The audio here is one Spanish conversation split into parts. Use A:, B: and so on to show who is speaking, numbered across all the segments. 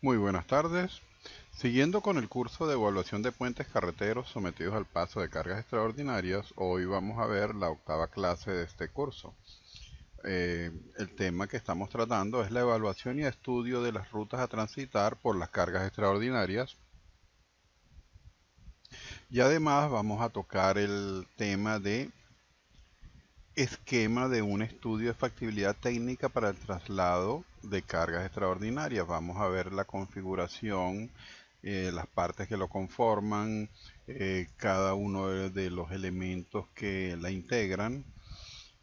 A: Muy buenas tardes. Siguiendo con el curso de evaluación de puentes carreteros sometidos al paso de cargas extraordinarias, hoy vamos a ver la octava clase de este curso. El tema que estamos tratando es la evaluación y estudio de las rutas a transitar por las cargas extraordinarias. Y además vamos a tocar el tema de esquema de un estudio de factibilidad técnica para el traslado de cargas extraordinarias. Vamos a ver la configuración, las partes que lo conforman, cada uno de los elementos que la integran.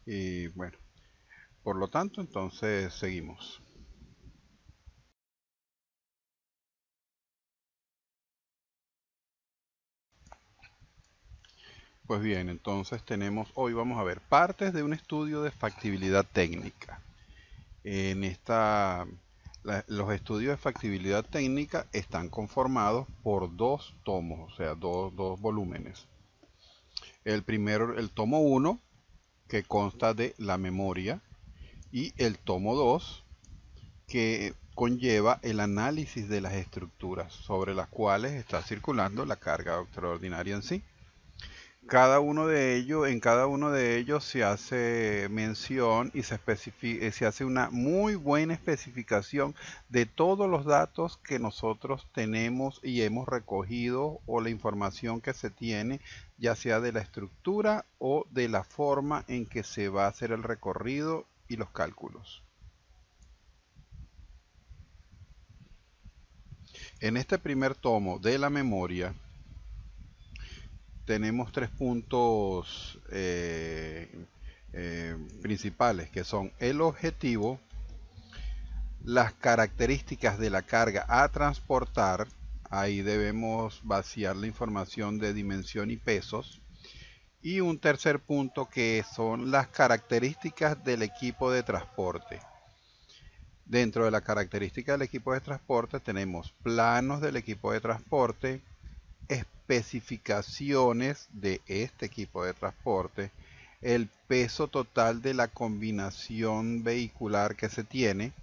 A: Y bueno, por lo tanto, entonces seguimos. Pues bien, entonces hoy vamos a ver partes de un estudio de factibilidad técnica. En los estudios de factibilidad técnica están conformados por dos tomos, o sea, dos volúmenes. El primero, el tomo uno, que consta de la memoria, y el tomo 2, que conlleva el análisis de las estructuras sobre las cuales está circulando la carga extraordinaria en sí. En cada uno de ellos se hace mención y se hace una muy buena especificación de todos los datos que nosotros tenemos y hemos recogido, o la información que se tiene, ya sea de la estructura o de la forma en que se va a hacer el recorrido y los cálculos. En este primer tomo de la memoria tenemos tres puntos principales, que son el objetivo, las características de la carga a transportar. Ahí debemos vaciar la información de dimensión y pesos. Y un tercer punto, que son las características del equipo de transporte. Dentro de la característica del equipo de transporte tenemos planos del equipo de transporte, especificaciones de este equipo de transporte, el peso total de la combinación vehicular que se tiene,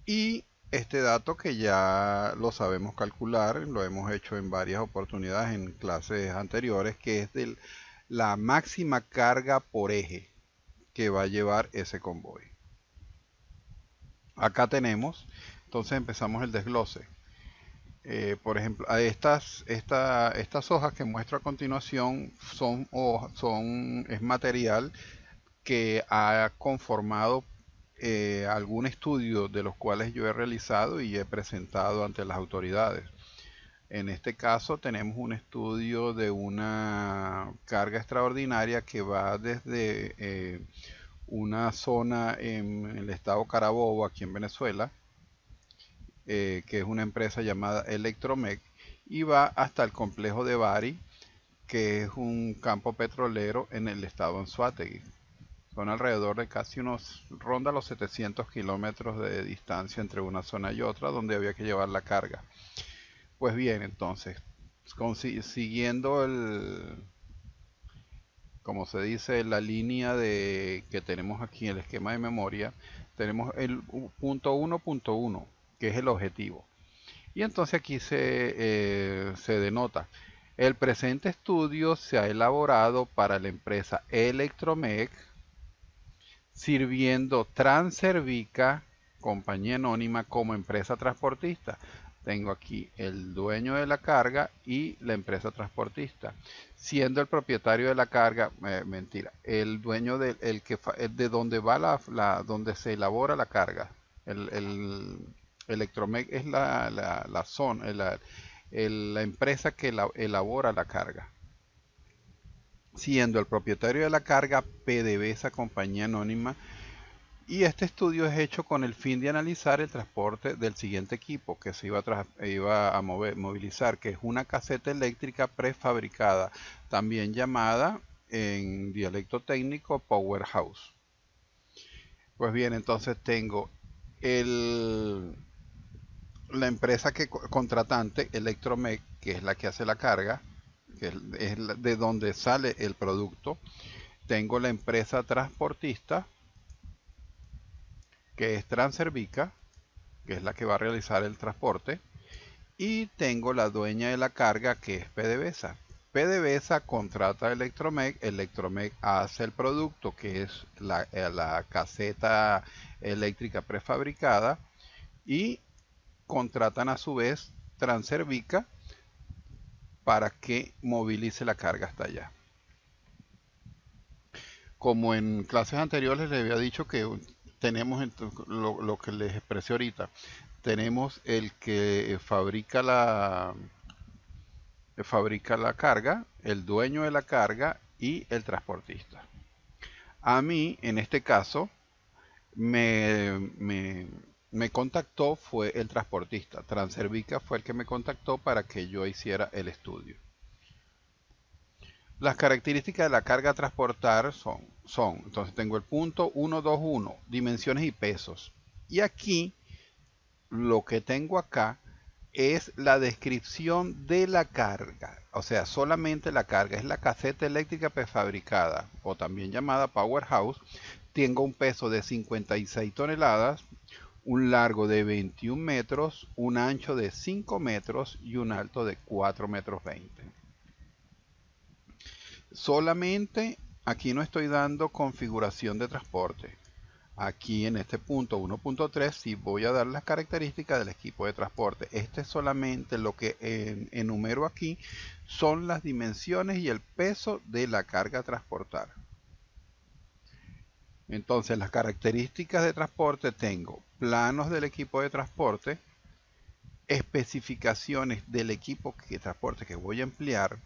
A: y este dato que ya lo sabemos calcular, lo hemos hecho en varias oportunidades en clases anteriores, que es de la máxima carga por eje que va a llevar ese convoy. Acá tenemos, entonces empezamos el desglose. Por ejemplo, estas hojas que muestro a continuación es material que ha conformado algún estudio de los cuales yo he realizado y he presentado ante las autoridades. En este caso tenemos un estudio de una carga extraordinaria que va desde una zona en el estado Carabobo, aquí en Venezuela, que es una empresa llamada Electromec, y va hasta el complejo de Bari, que es un campo petrolero en el estado Anzoátegui. Son alrededor de ronda los 700 kilómetros de distancia entre una zona y otra, donde había que llevar la carga. Pues bien, entonces, siguiendo como se dice, la línea que tenemos aquí en el esquema de memoria, tenemos el punto 1.1, que es el objetivo. Y entonces aquí se denota: el presente estudio se ha elaborado para la empresa Electromec, sirviendo Transervica, compañía anónima, como empresa transportista. Tengo aquí el dueño de la carga y la empresa transportista, siendo el propietario de la carga, mentira, el dueño de donde va donde se elabora la carga. El Electromec es la zona, la empresa que elabora la carga, siendo el propietario de la carga PDVSA, compañía anónima. Y este estudio es hecho con el fin de analizar el transporte del siguiente equipo que se iba a movilizar, que es una caseta eléctrica prefabricada, también llamada en dialecto técnico Powerhouse. Pues bien, entonces tengo el, la empresa contratante, Electromec, que es la que hace la carga, que es de donde sale el producto. Tengo la empresa transportista, que es Transervica, que es la que va a realizar el transporte, y tengo la dueña de la carga, que es PDVSA. PDVSA contrata a Electromec, Electromec hace el producto, que es la caseta eléctrica prefabricada, y contratan a su vez Transervica para que movilice la carga hasta allá. Como en clases anteriores les había dicho que tenemos lo que les expresé ahorita, tenemos el que fabrica la carga, el dueño de la carga y el transportista. A mí, en este caso, me contactó fue el transportista. Transervica fue el que me contactó para que yo hiciera el estudio. Las características de la carga a transportar entonces tengo el punto 121, dimensiones y pesos. Y aquí, lo que tengo acá es la descripción de la carga. O sea, solamente la carga. Es la caseta eléctrica prefabricada, o también llamada Powerhouse. Tengo un peso de 56 toneladas, un largo de 21 metros, un ancho de 5 metros y un alto de 4 metros 20. Solamente aquí no estoy dando configuración de transporte. Aquí en este punto 1.3 sí voy a dar las características del equipo de transporte. Este es solamente lo que enumero aquí, son las dimensiones y el peso de la carga a transportar. Entonces, las características de transporte tengo planos del equipo de transporte, especificaciones del equipo de transporte que voy a emplear,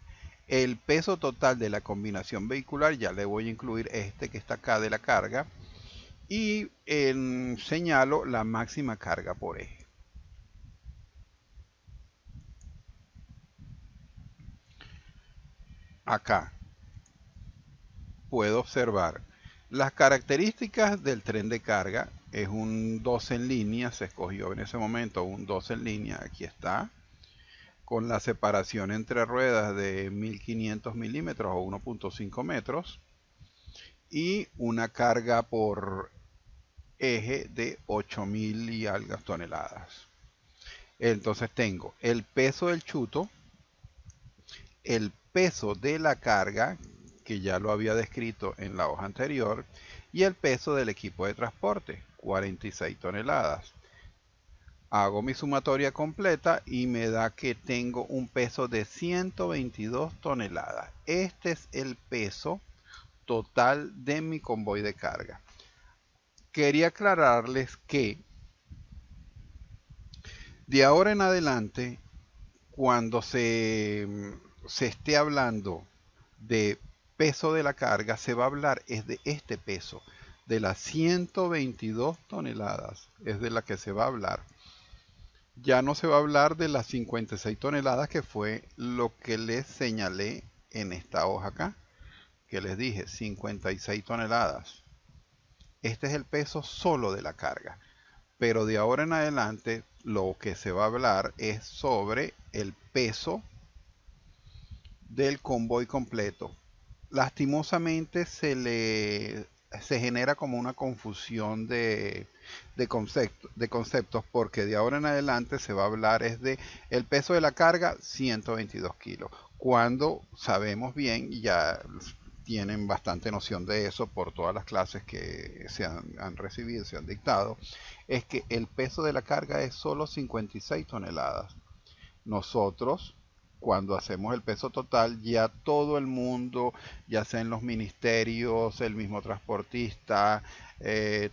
A: el peso total de la combinación vehicular, ya le voy a incluir este que está acá de la carga, y señalo la máxima carga por eje. Acá puedo observar las características del tren de carga. Es un 12 en línea, se escogió en ese momento un 12 en línea, aquí está, con la separación entre ruedas de 1500 milímetros o 1.5 metros y una carga por eje de 8000 y algo toneladas. Entonces tengo el peso del chuto, el peso de la carga, que ya lo había descrito en la hoja anterior, y el peso del equipo de transporte, 46 toneladas. Hago mi sumatoria completa y me da que tengo un peso de 122 toneladas. Este es el peso total de mi convoy de carga. Quería aclararles que de ahora en adelante, cuando se esté hablando de peso de la carga, se va a hablar es de este peso, de las 122 toneladas, es de la que se va a hablar. Ya no se va a hablar de las 56 toneladas, que fue lo que les señalé en esta hoja acá, que les dije 56 toneladas. Este es el peso solo de la carga. Pero de ahora en adelante lo que se va a hablar es sobre el peso del convoy completo. Lastimosamente se genera como una confusión de conceptos, porque de ahora en adelante se va a hablar es de el peso de la carga 122 kilos, cuando sabemos bien, y ya tienen bastante noción de eso por todas las clases que han recibido, se han dictado, es que el peso de la carga es solo 56 toneladas. Nosotros, cuando hacemos el peso total, ya todo el mundo, ya sea en los ministerios, el mismo transportista,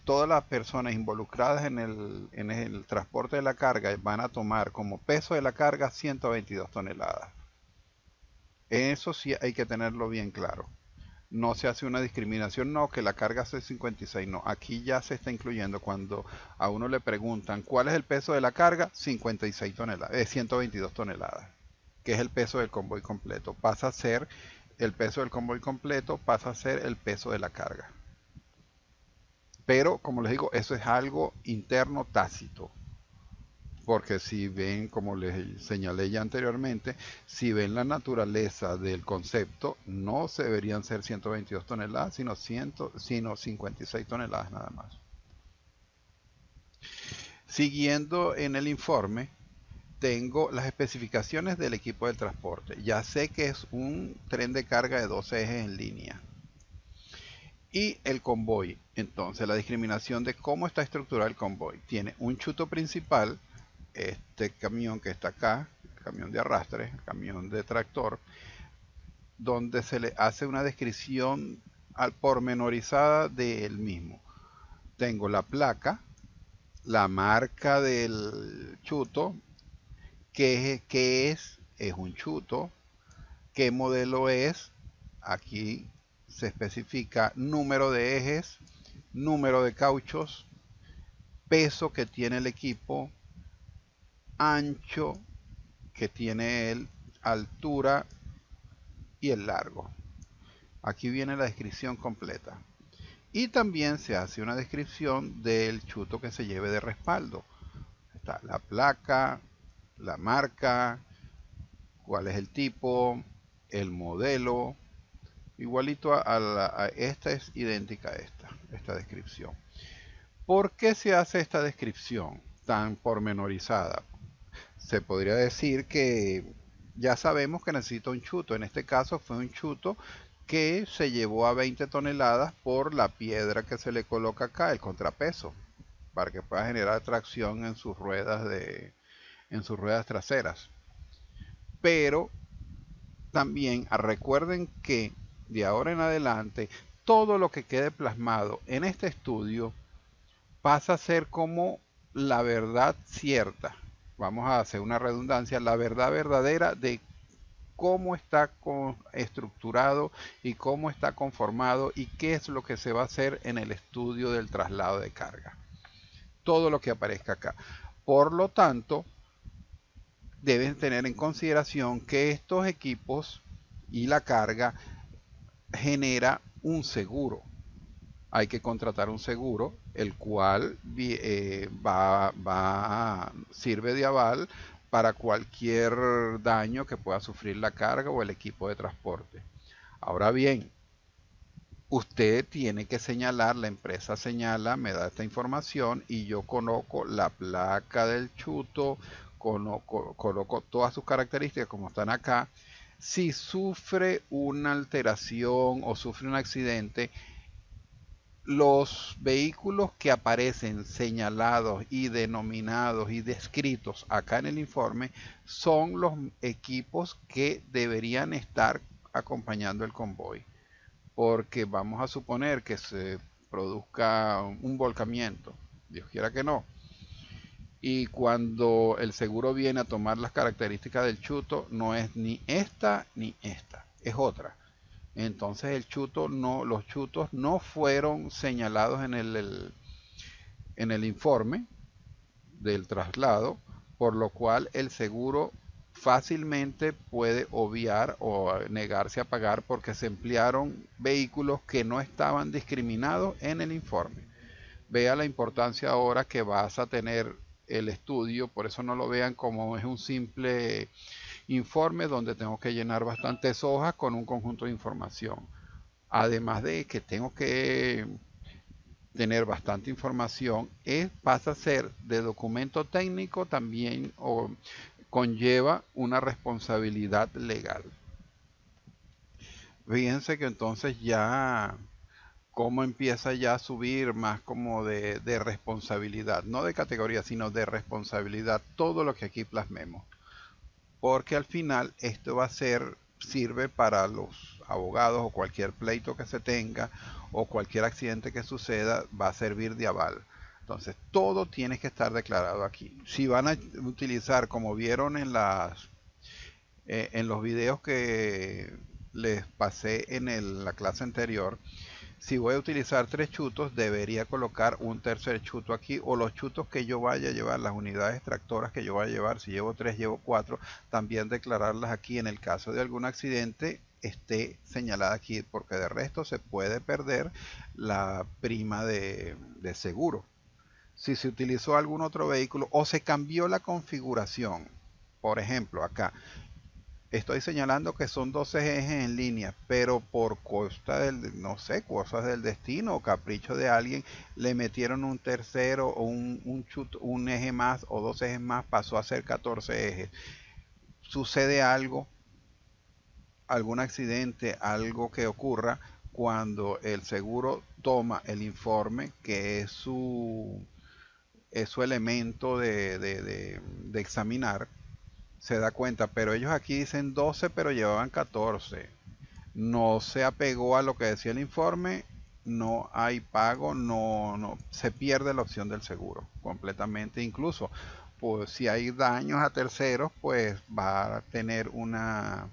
A: todas las personas involucradas en el transporte de la carga van a tomar como peso de la carga 122 toneladas. Eso sí hay que tenerlo bien claro. No se hace una discriminación, no, que la carga es 56, no. Aquí ya se está incluyendo cuando a uno le preguntan cuál es el peso de la carga, 56 toneladas, 122 toneladas, que es el peso del convoy completo. Pasa a ser el peso del convoy completo, pasa a ser el peso de la carga. Pero, como les digo, eso es algo interno tácito. Porque si ven, como les señalé ya anteriormente, si ven la naturaleza del concepto, no se deberían ser 122 toneladas, sino 56 toneladas nada más. Siguiendo en el informe, tengo las especificaciones del equipo de transporte. Ya sé que es un tren de carga de 12 ejes en línea. Y el convoy. Entonces, la discriminación de cómo está estructurado el convoy. Tiene un chuto principal, este camión que está acá, el camión de arrastre, el camión de tractor, donde se le hace una descripción al pormenorizada del mismo. Tengo la placa, la marca del chuto, qué es un chuto, qué modelo es, aquí se especifica número de ejes, número de cauchos, peso que tiene el equipo, ancho que tiene él, altura y el largo. Aquí viene la descripción completa. Y también se hace una descripción del chuto que se lleve de respaldo. Está la placa, la marca, cuál es el tipo, el modelo. Igualito a esta es idéntica a esta descripción. ¿Por qué se hace esta descripción tan pormenorizada? Se podría decir que ya sabemos que necesita un chuto. En este caso fue un chuto que se llevó a 20 toneladas por la piedra que se le coloca acá, el contrapeso, para que pueda generar tracción en sus ruedas traseras. Pero también recuerden que de ahora en adelante todo lo que quede plasmado en este estudio pasa a ser como la verdad cierta. Vamos a hacer una redundancia, la verdad verdadera de cómo está estructurado y cómo está conformado y qué es lo que se va a hacer en el estudio del traslado de carga. Todo lo que aparezca acá. Por lo tanto, deben tener en consideración que estos equipos y la carga genera un seguro. Hay que contratar un seguro, el cual sirve de aval para cualquier daño que pueda sufrir la carga o el equipo de transporte. Ahora bien, usted tiene que señalar, la empresa señala, me da esta información y yo coloco la placa del chuto, coloco todas sus características como están acá. Si sufre una alteración o sufre un accidente, los vehículos que aparecen señalados y denominados y descritos acá en el informe son los equipos que deberían estar acompañando el convoy. Porque vamos a suponer que se produzca un volcamiento, Dios quiera que no. Y cuando el seguro viene a tomar las características del chuto, no es ni esta, es otra. Entonces los chutos no fueron señalados en el informe del traslado, por lo cual el seguro fácilmente puede obviar o negarse a pagar porque se emplearon vehículos que no estaban discriminados en el informe. Vea la importancia ahora que vas a tener el estudio, por eso no lo vean como es un simple informe donde tengo que llenar bastantes hojas con un conjunto de información. Además de que tengo que tener bastante información, pasa a ser de documento técnico también o conlleva una responsabilidad legal. Fíjense que entonces ya cómo empieza ya a subir más como de responsabilidad, no de categoría, sino de responsabilidad, todo lo que aquí plasmemos. Porque al final esto va a ser, sirve para los abogados o cualquier pleito que se tenga o cualquier accidente que suceda, va a servir de aval. Entonces, todo tiene que estar declarado aquí. Si van a utilizar, como vieron en los videos que les pasé en la clase anterior, si voy a utilizar 3 chutos, debería colocar un tercer chuto aquí, o los chutos que yo vaya a llevar, las unidades tractoras que yo vaya a llevar, si llevo 3, llevo 4, también declararlas aquí en el caso de algún accidente esté señalada aquí, porque de resto se puede perder la prima de seguro. Si se utilizó algún otro vehículo o se cambió la configuración, por ejemplo acá, Estoy señalando que son 12 ejes en línea, pero por costa del, no sé, cosas del destino o capricho de alguien, le metieron un tercero o un eje más o dos ejes más, pasó a ser 14 ejes. Sucede algo, algún accidente, algo que ocurra cuando el seguro toma el informe, que es su elemento de examinar, se da cuenta, pero ellos aquí dicen 12 pero llevaban 14. No se apegó a lo que decía el informe, no hay pago, no se pierde la opción del seguro completamente. Incluso, pues si hay daños a terceros, pues va a tener una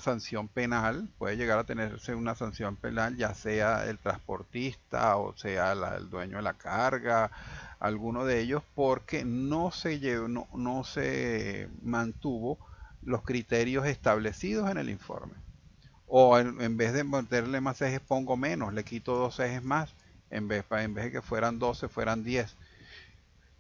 A: sanción penal, puede llegar a tenerse una sanción penal, ya sea el transportista o sea el dueño de la carga, alguno de ellos, porque no se mantuvo los criterios establecidos en el informe. O en vez de meterle más ejes, pongo menos, le quito dos ejes más, en vez de que fueran 12 fueran 10.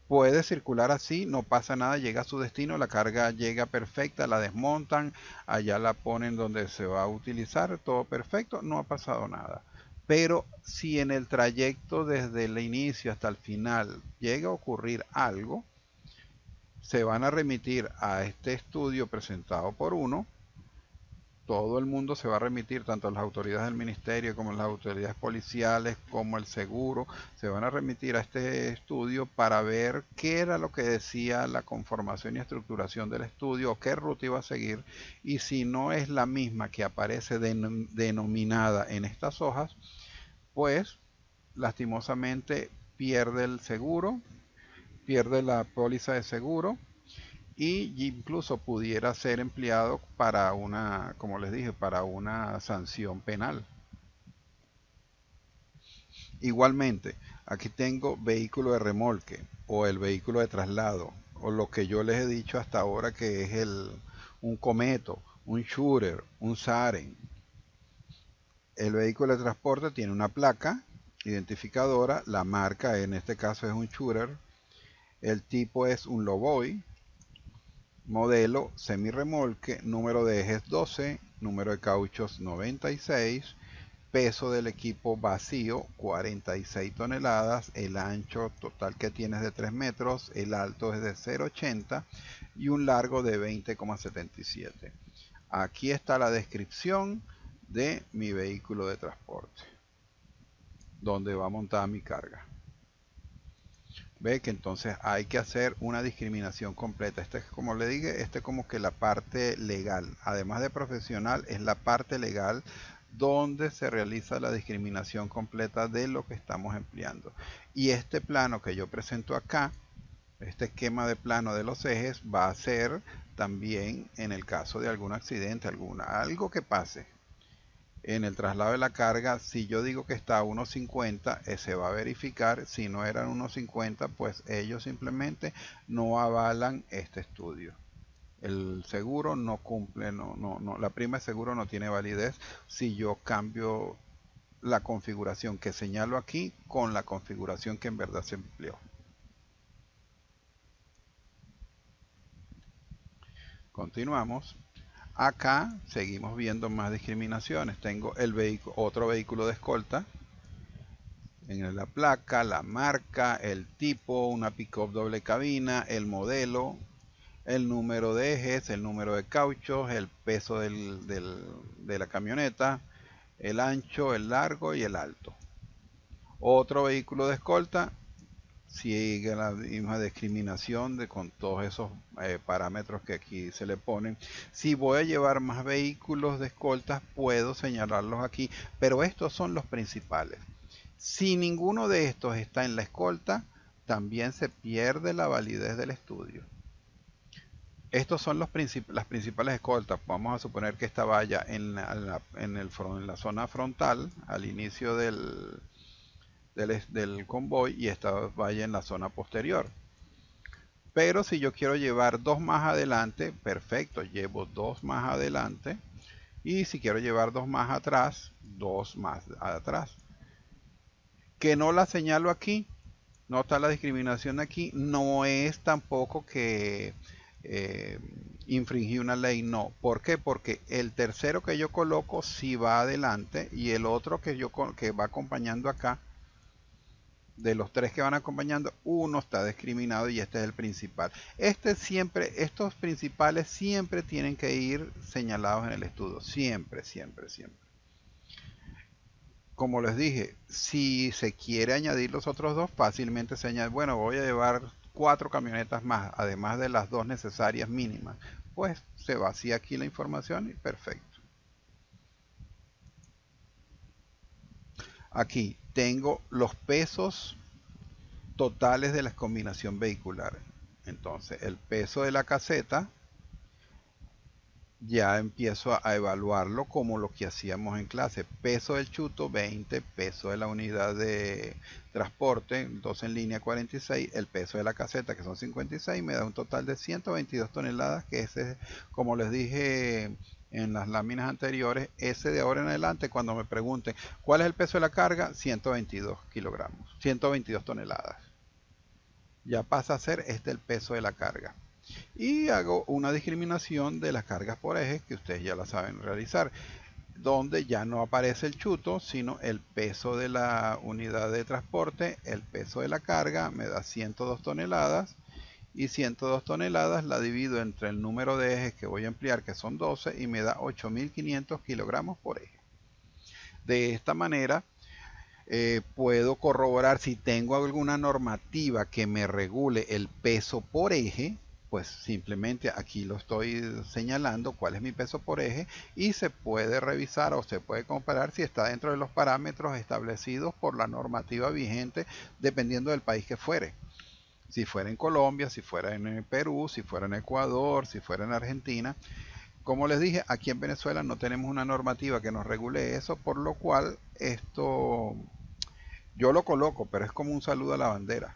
A: Puede circular así, no pasa nada, llega a su destino, la carga llega perfecta, la desmontan, allá la ponen donde se va a utilizar, todo perfecto, no ha pasado nada. Pero si en el trayecto desde el inicio hasta el final llega a ocurrir algo, se van a remitir a este estudio presentado por uno. Todo el mundo se va a remitir, tanto las autoridades del ministerio como las autoridades policiales, como el seguro, se van a remitir a este estudio para ver qué era lo que decía la conformación y estructuración del estudio, qué ruta iba a seguir, y si no es la misma que aparece denominada en estas hojas, pues lastimosamente pierde el seguro, pierde la póliza de seguro y incluso pudiera ser empleado para una, como les dije, para una sanción penal. Igualmente, aquí tengo vehículo de remolque o el vehículo de traslado o lo que yo les he dicho hasta ahora que es un cometo, un shooter, un saren. El vehículo de transporte tiene una placa identificadora, la marca en este caso es un shooter, el tipo es un lowboy, modelo semirremolque, número de ejes 12, número de cauchos 96, peso del equipo vacío 46 toneladas, el ancho total que tiene es de 3 metros, el alto es de 0,80 y un largo de 20,77. Aquí está la descripción de mi vehículo de transporte, donde va montada mi carga. Ve que entonces hay que hacer una discriminación completa. Este es como le dije, este es como que la parte legal, además de profesional, es la parte legal donde se realiza la discriminación completa de lo que estamos empleando. Y este plano que yo presento acá, este esquema de plano de los ejes, va a ser también en el caso de algún accidente, algo que pase en el traslado de la carga. Si yo digo que está a 1.50, se va a verificar. Si no eran 1.50, pues ellos simplemente no avalan este estudio. El seguro no cumple, la prima de seguro no tiene validez si yo cambio la configuración que señalo aquí con la configuración que en verdad se empleó. Continuamos. Acá seguimos viendo más discriminaciones. Tengo otro vehículo de escolta en la placa, la marca, el tipo, una pick-up doble cabina, el modelo, el número de ejes, el número de cauchos, el peso de la camioneta, el ancho, el largo y el alto. Otro vehículo de escolta sigue la misma discriminación con todos esos parámetros que aquí se le ponen. Si voy a llevar más vehículos de escoltas, puedo señalarlos aquí, pero estos son los principales. Si ninguno de estos está en la escolta, también se pierde la validez del estudio. Estos son las principales escoltas. Vamos a suponer que esta vaya en la zona frontal, al inicio del convoy, y esta vaya en la zona posterior. Pero si yo quiero llevar dos más adelante, perfecto, llevo dos más adelante. Y si quiero llevar dos más atrás, dos más atrás. Que no la señalo aquí, no está la discriminación aquí, no es tampoco que eh, infringí una ley, no. ¿Por qué? Porque el tercero que yo coloco sí va adelante y el otro que va acompañando acá, de los tres que van acompañando, uno está discriminado y este es el principal. Estos principales siempre tienen que ir señalados en el estudio, siempre, siempre, siempre. Como les dije, si se quiere añadir los otros dos, fácilmente se añade, bueno, voy a llevar 4 camionetas más, además de las 2 necesarias mínimas. Pues se vacía aquí la información y perfecto. Aquí tengo los pesos totales de la combinación vehicular. Entonces, el peso de la caseta ya empiezo a evaluarlo como lo que hacíamos en clase. Peso del chuto 20, peso de la unidad de transporte 2 en línea 46, el peso de la caseta que son 56, me da un total de 122 toneladas, que ese, como les dije en las láminas anteriores, ese de ahora en adelante cuando me pregunten cuál es el peso de la carga, 122 kilogramos, 122 toneladas. Ya pasa a ser el peso de la carga. Y hago una discriminación de las cargas por eje que ustedes ya la saben realizar, donde ya no aparece el chuto, sino el peso de la unidad de transporte, el peso de la carga me da 102 toneladas y 102 toneladas la divido entre el número de ejes que voy a emplear, que son 12, y me da 8.500 kilogramos por eje. De esta manera puedo corroborar si tengo alguna normativa que me regule el peso por eje, pues simplemente aquí lo estoy señalando cuál es mi peso por eje y se puede revisar o se puede comparar si está dentro de los parámetros establecidos por la normativa vigente dependiendo del país que fuere. Si fuera en Colombia, si fuera en Perú, si fuera en Ecuador, si fuera en Argentina. Como les dije, aquí en Venezuela no tenemos una normativa que nos regule eso, por lo cual esto yo lo coloco, pero es como un saludo a la bandera.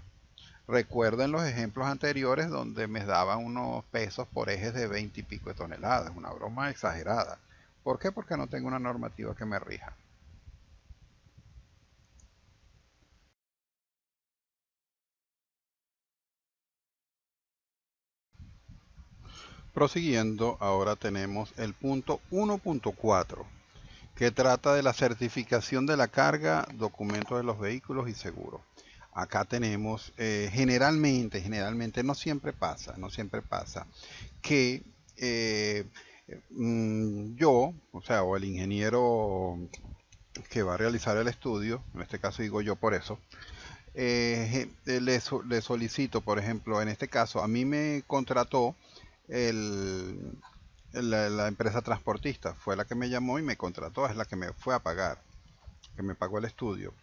A: Recuerden los ejemplos anteriores donde me daban unos pesos por ejes de 20 y pico de toneladas, una broma exagerada. ¿Por qué? Porque no tengo una normativa que me rija. Prosiguiendo, ahora tenemos el punto 1.4, que trata de la certificación de la carga, documentos de los vehículos y seguros. Acá tenemos, generalmente, no siempre pasa, que yo, o sea, o el ingeniero que va a realizar el estudio, en este caso digo yo por eso, le solicito, por ejemplo, en este caso, a mí me contrató el, la empresa transportista, fue la que me llamó y me contrató, es la que me fue a pagar, que me pagó el estudio.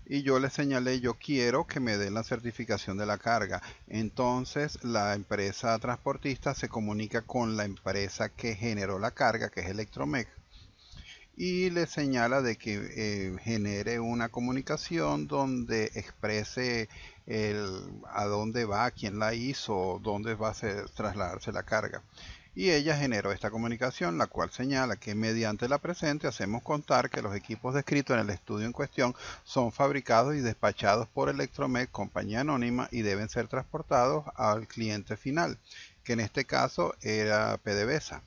A: Y yo le señalé, yo quiero que me den la certificación de la carga. Entonces la empresa transportista se comunica con la empresa que generó la carga, que es Electromec, y le señala de que genere una comunicación donde exprese a dónde va, quién la hizo, dónde va a trasladarse la carga. Y ella generó esta comunicación, la cual señala que mediante la presente hacemos contar que los equipos descritos en el estudio en cuestión son fabricados y despachados por Electromed, compañía anónima, y deben ser transportados al cliente final, que en este caso era PDVSA.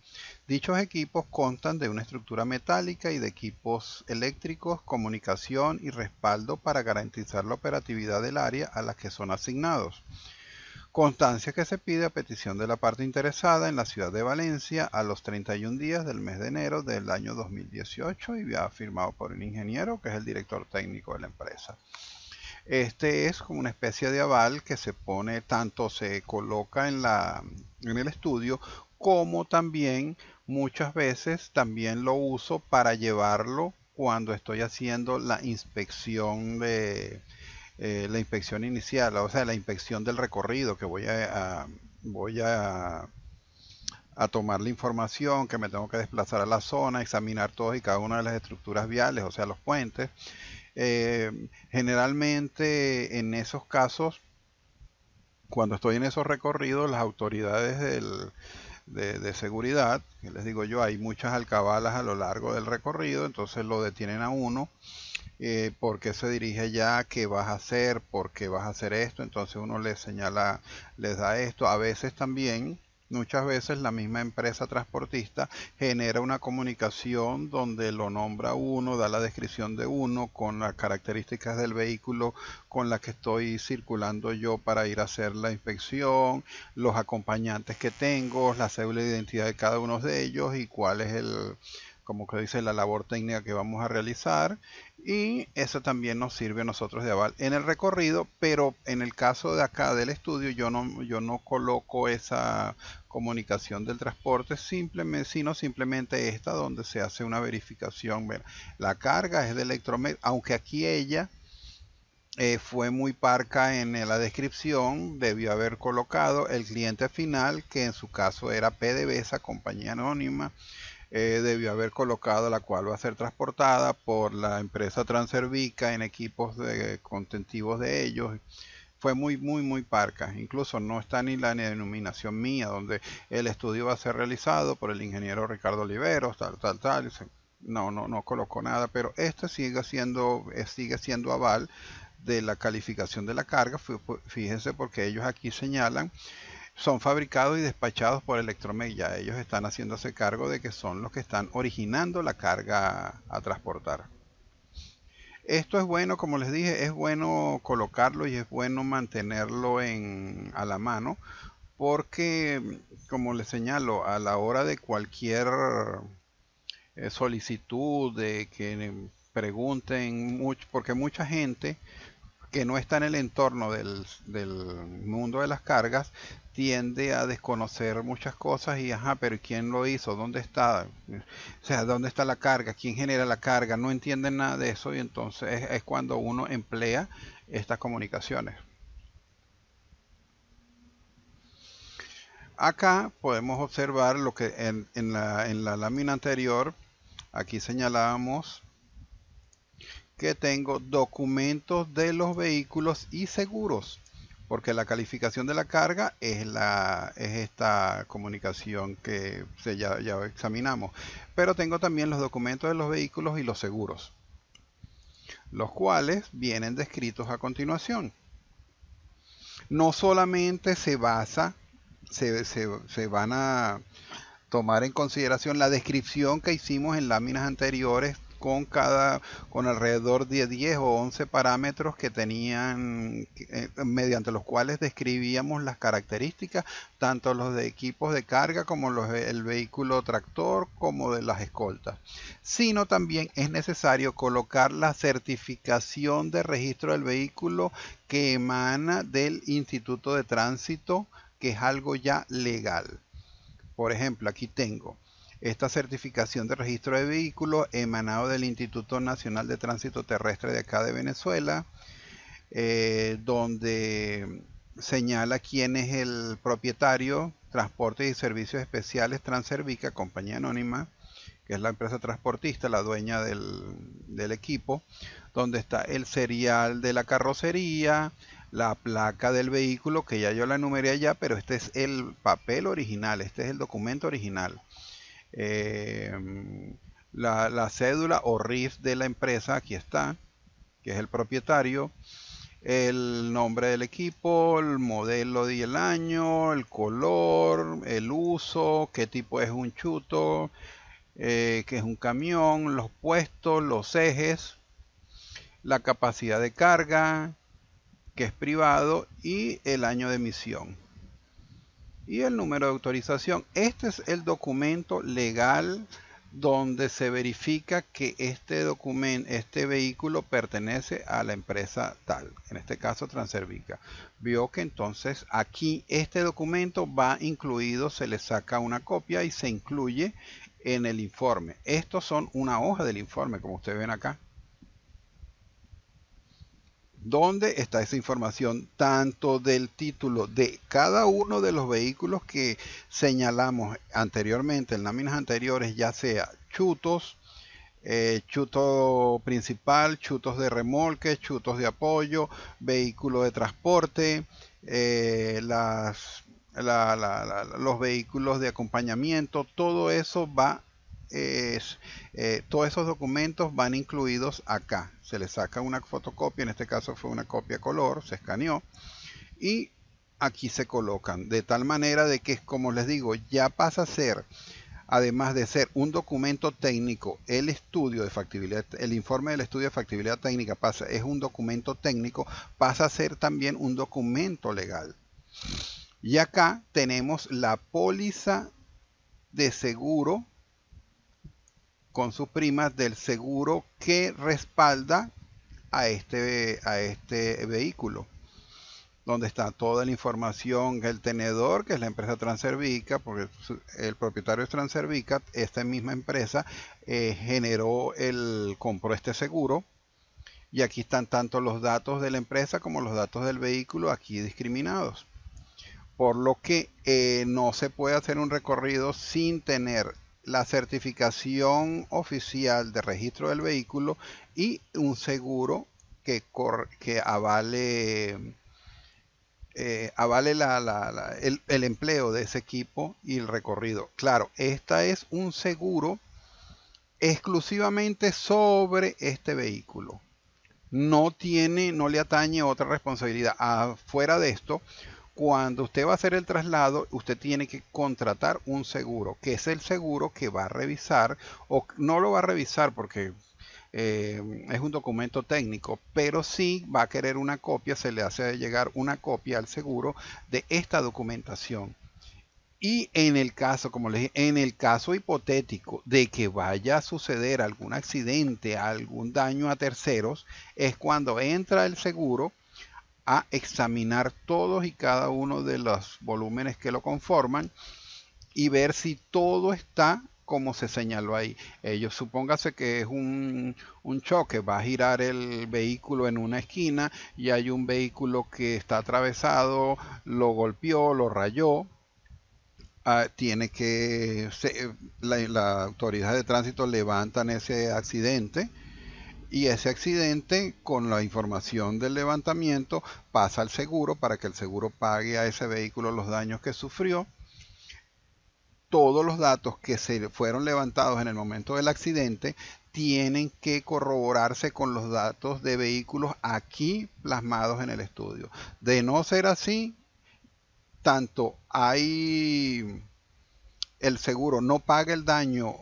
A: Dichos equipos constan de una estructura metálica y de equipos eléctricos, comunicación y respaldo para garantizar la operatividad del área a la que son asignados. Constancia que se pide a petición de la parte interesada en la ciudad de Valencia a los 31 días del mes de enero del año 2018 y ya firmado por un ingeniero que es el director técnico de la empresa. Este es como una especie de aval que se pone, tanto se coloca en el estudio, como también muchas veces también lo uso para llevarlo cuando estoy haciendo la inspección inicial, o sea, la inspección del recorrido que voy a tomar la información, que me tengo que desplazar a la zona, examinar todas y cada una de las estructuras viales, o sea, los puentes. Generalmente en esos casos, cuando estoy en esos recorridos, las autoridades de seguridad, que les digo yo, hay muchas alcabalas a lo largo del recorrido, entonces lo detienen a uno, por qué se dirige allá, qué vas a hacer, por qué vas a hacer esto, entonces uno les señala, les da esto. A veces también Muchas veces la misma empresa transportista genera una comunicación donde lo nombra uno, da la descripción de uno con las características del vehículo con la que estoy circulando yo para ir a hacer la inspección, los acompañantes que tengo, la cédula de identidad de cada uno de ellos y cuál es como que dice, la labor técnica que vamos a realizar, y eso también nos sirve a nosotros de aval en el recorrido. Pero en el caso de acá del estudio yo no coloco esa comunicación del transporte, sino simplemente esta donde se hace una verificación. La carga es de Electromed, aunque aquí ella fue muy parca en la descripción, debió haber colocado el cliente final, que en su caso era PDVSA, compañía anónima. Debió haber colocado la cual va a ser transportada por la empresa Transervica en equipos contentivos de ellos. Fue muy, muy, muy parca. Incluso no está ni la denominación mía, donde el estudio va a ser realizado por el ingeniero Ricardo Oliveros, tal, tal, tal. No, no, no colocó nada, pero esto sigue siendo aval de la calificación de la carga. Fíjense, porque ellos aquí señalan: son fabricados y despachados por Electromed. Ya ellos están haciéndose cargo de que son los que están originando la carga a transportar. Esto es bueno, como les dije, es bueno colocarlo y es bueno mantenerlo a la mano, porque, como les señalo, a la hora de cualquier solicitud, de que pregunten mucho, porque mucha gente que no está en el entorno del mundo de las cargas tiende a desconocer muchas cosas y, ajá, pero ¿quién lo hizo? ¿Dónde está? O sea, ¿dónde está la carga? ¿Quién genera la carga? No entienden nada de eso, y entonces es cuando uno emplea estas comunicaciones. Acá podemos observar lo que en la lámina anterior, aquí señalábamos que tengo documentos de los vehículos y seguros, porque la calificación de la carga es esta comunicación que ya examinamos. Pero tengo también los documentos de los vehículos y los seguros, los cuales vienen descritos a continuación. No solamente se van a tomar en consideración la descripción que hicimos en láminas anteriores, con alrededor de 10 o 11 parámetros que tenían, mediante los cuales describíamos las características, tanto los de equipos de carga como el vehículo tractor, como de las escoltas, sino también es necesario colocar la certificación de registro del vehículo que emana del Instituto de Tránsito, que es algo ya legal. Por ejemplo, aquí tengo esta certificación de registro de vehículos emanado del Instituto Nacional de Tránsito Terrestre de acá de Venezuela, donde señala quién es el propietario: Transportes y Servicios Especiales Transervica, compañía anónima, que es la empresa transportista, la dueña del equipo, donde está el serial de la carrocería, la placa del vehículo, que ya yo la enumeré allá, pero este es el papel original, este es el documento original. La cédula o RIF de la empresa, aquí está, que es el propietario, el nombre del equipo, el modelo y el año, el color, el uso, qué tipo es un chuto, que es un camión, los puestos, los ejes, la capacidad de carga, que es privado, y el año de emisión y el número de autorización. Este es el documento legal donde se verifica que este vehículo pertenece a la empresa tal, en este caso Transervica. Vio que entonces aquí este documento va incluido, se le saca una copia y se incluye en el informe. Estos son una hoja del informe, como ustedes ven acá, donde está esa información, tanto del título de cada uno de los vehículos que señalamos anteriormente en láminas anteriores, ya sea chutos, chuto principal, chutos de remolque, chutos de apoyo, vehículo de transporte, los vehículos de acompañamiento. Todo eso todos esos documentos van incluidos acá. Se le saca una fotocopia, en este caso fue una copia color, se escaneó y aquí se colocan, de tal manera de que, como les digo, ya pasa a ser, además de ser un documento técnico, el estudio de factibilidad, el informe del estudio de factibilidad técnica es un documento técnico, pasa a ser también un documento legal. Y acá tenemos la póliza de seguro con sus primas del seguro que respalda a este vehículo, donde está toda la información, el tenedor, que es la empresa Transervica, porque el propietario es Transervica. Esta misma empresa compró este seguro, y aquí están tanto los datos de la empresa como los datos del vehículo aquí discriminados. Por lo que no se puede hacer un recorrido sin tener la certificación oficial de registro del vehículo y un seguro que avale el empleo de ese equipo y el recorrido. Claro, esta es un seguro exclusivamente sobre este vehículo. No le atañe otra responsabilidad. Afuera de esto, cuando usted va a hacer el traslado, usted tiene que contratar un seguro, que es el seguro que va a revisar, o no lo va a revisar porque es un documento técnico, pero sí va a querer una copia, se le hace llegar una copia al seguro de esta documentación. Y en el caso, como les dije, en el caso hipotético de que vaya a suceder algún accidente, algún daño a terceros, es cuando entra el seguro a examinar todos y cada uno de los volúmenes que lo conforman y ver si todo está como se señaló ahí. Ellos, supóngase que es un choque, va a girar el vehículo en una esquina y hay un vehículo que está atravesado, lo golpeó, lo rayó. Tiene que la autoridad de tránsito levantan ese accidente, y ese accidente, con la información del levantamiento, pasa al seguro para que el seguro pague a ese vehículo los daños que sufrió. Todos los datos que se fueron levantados en el momento del accidente tienen que corroborarse con los datos de vehículos aquí plasmados en el estudio. De no ser así, tanto el seguro no paga el daño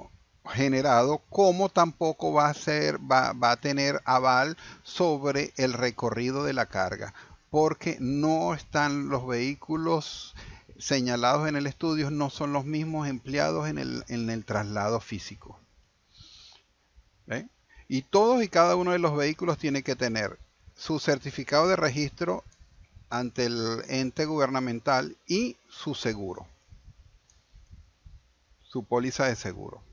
A: generado, como tampoco va a tener aval sobre el recorrido de la carga, porque no están los vehículos señalados en el estudio, no son los mismos empleados en el traslado físico. ¿Ve? Y todos y cada uno de los vehículos tiene que tener su certificado de registro ante el ente gubernamental y su seguro, su póliza de seguro.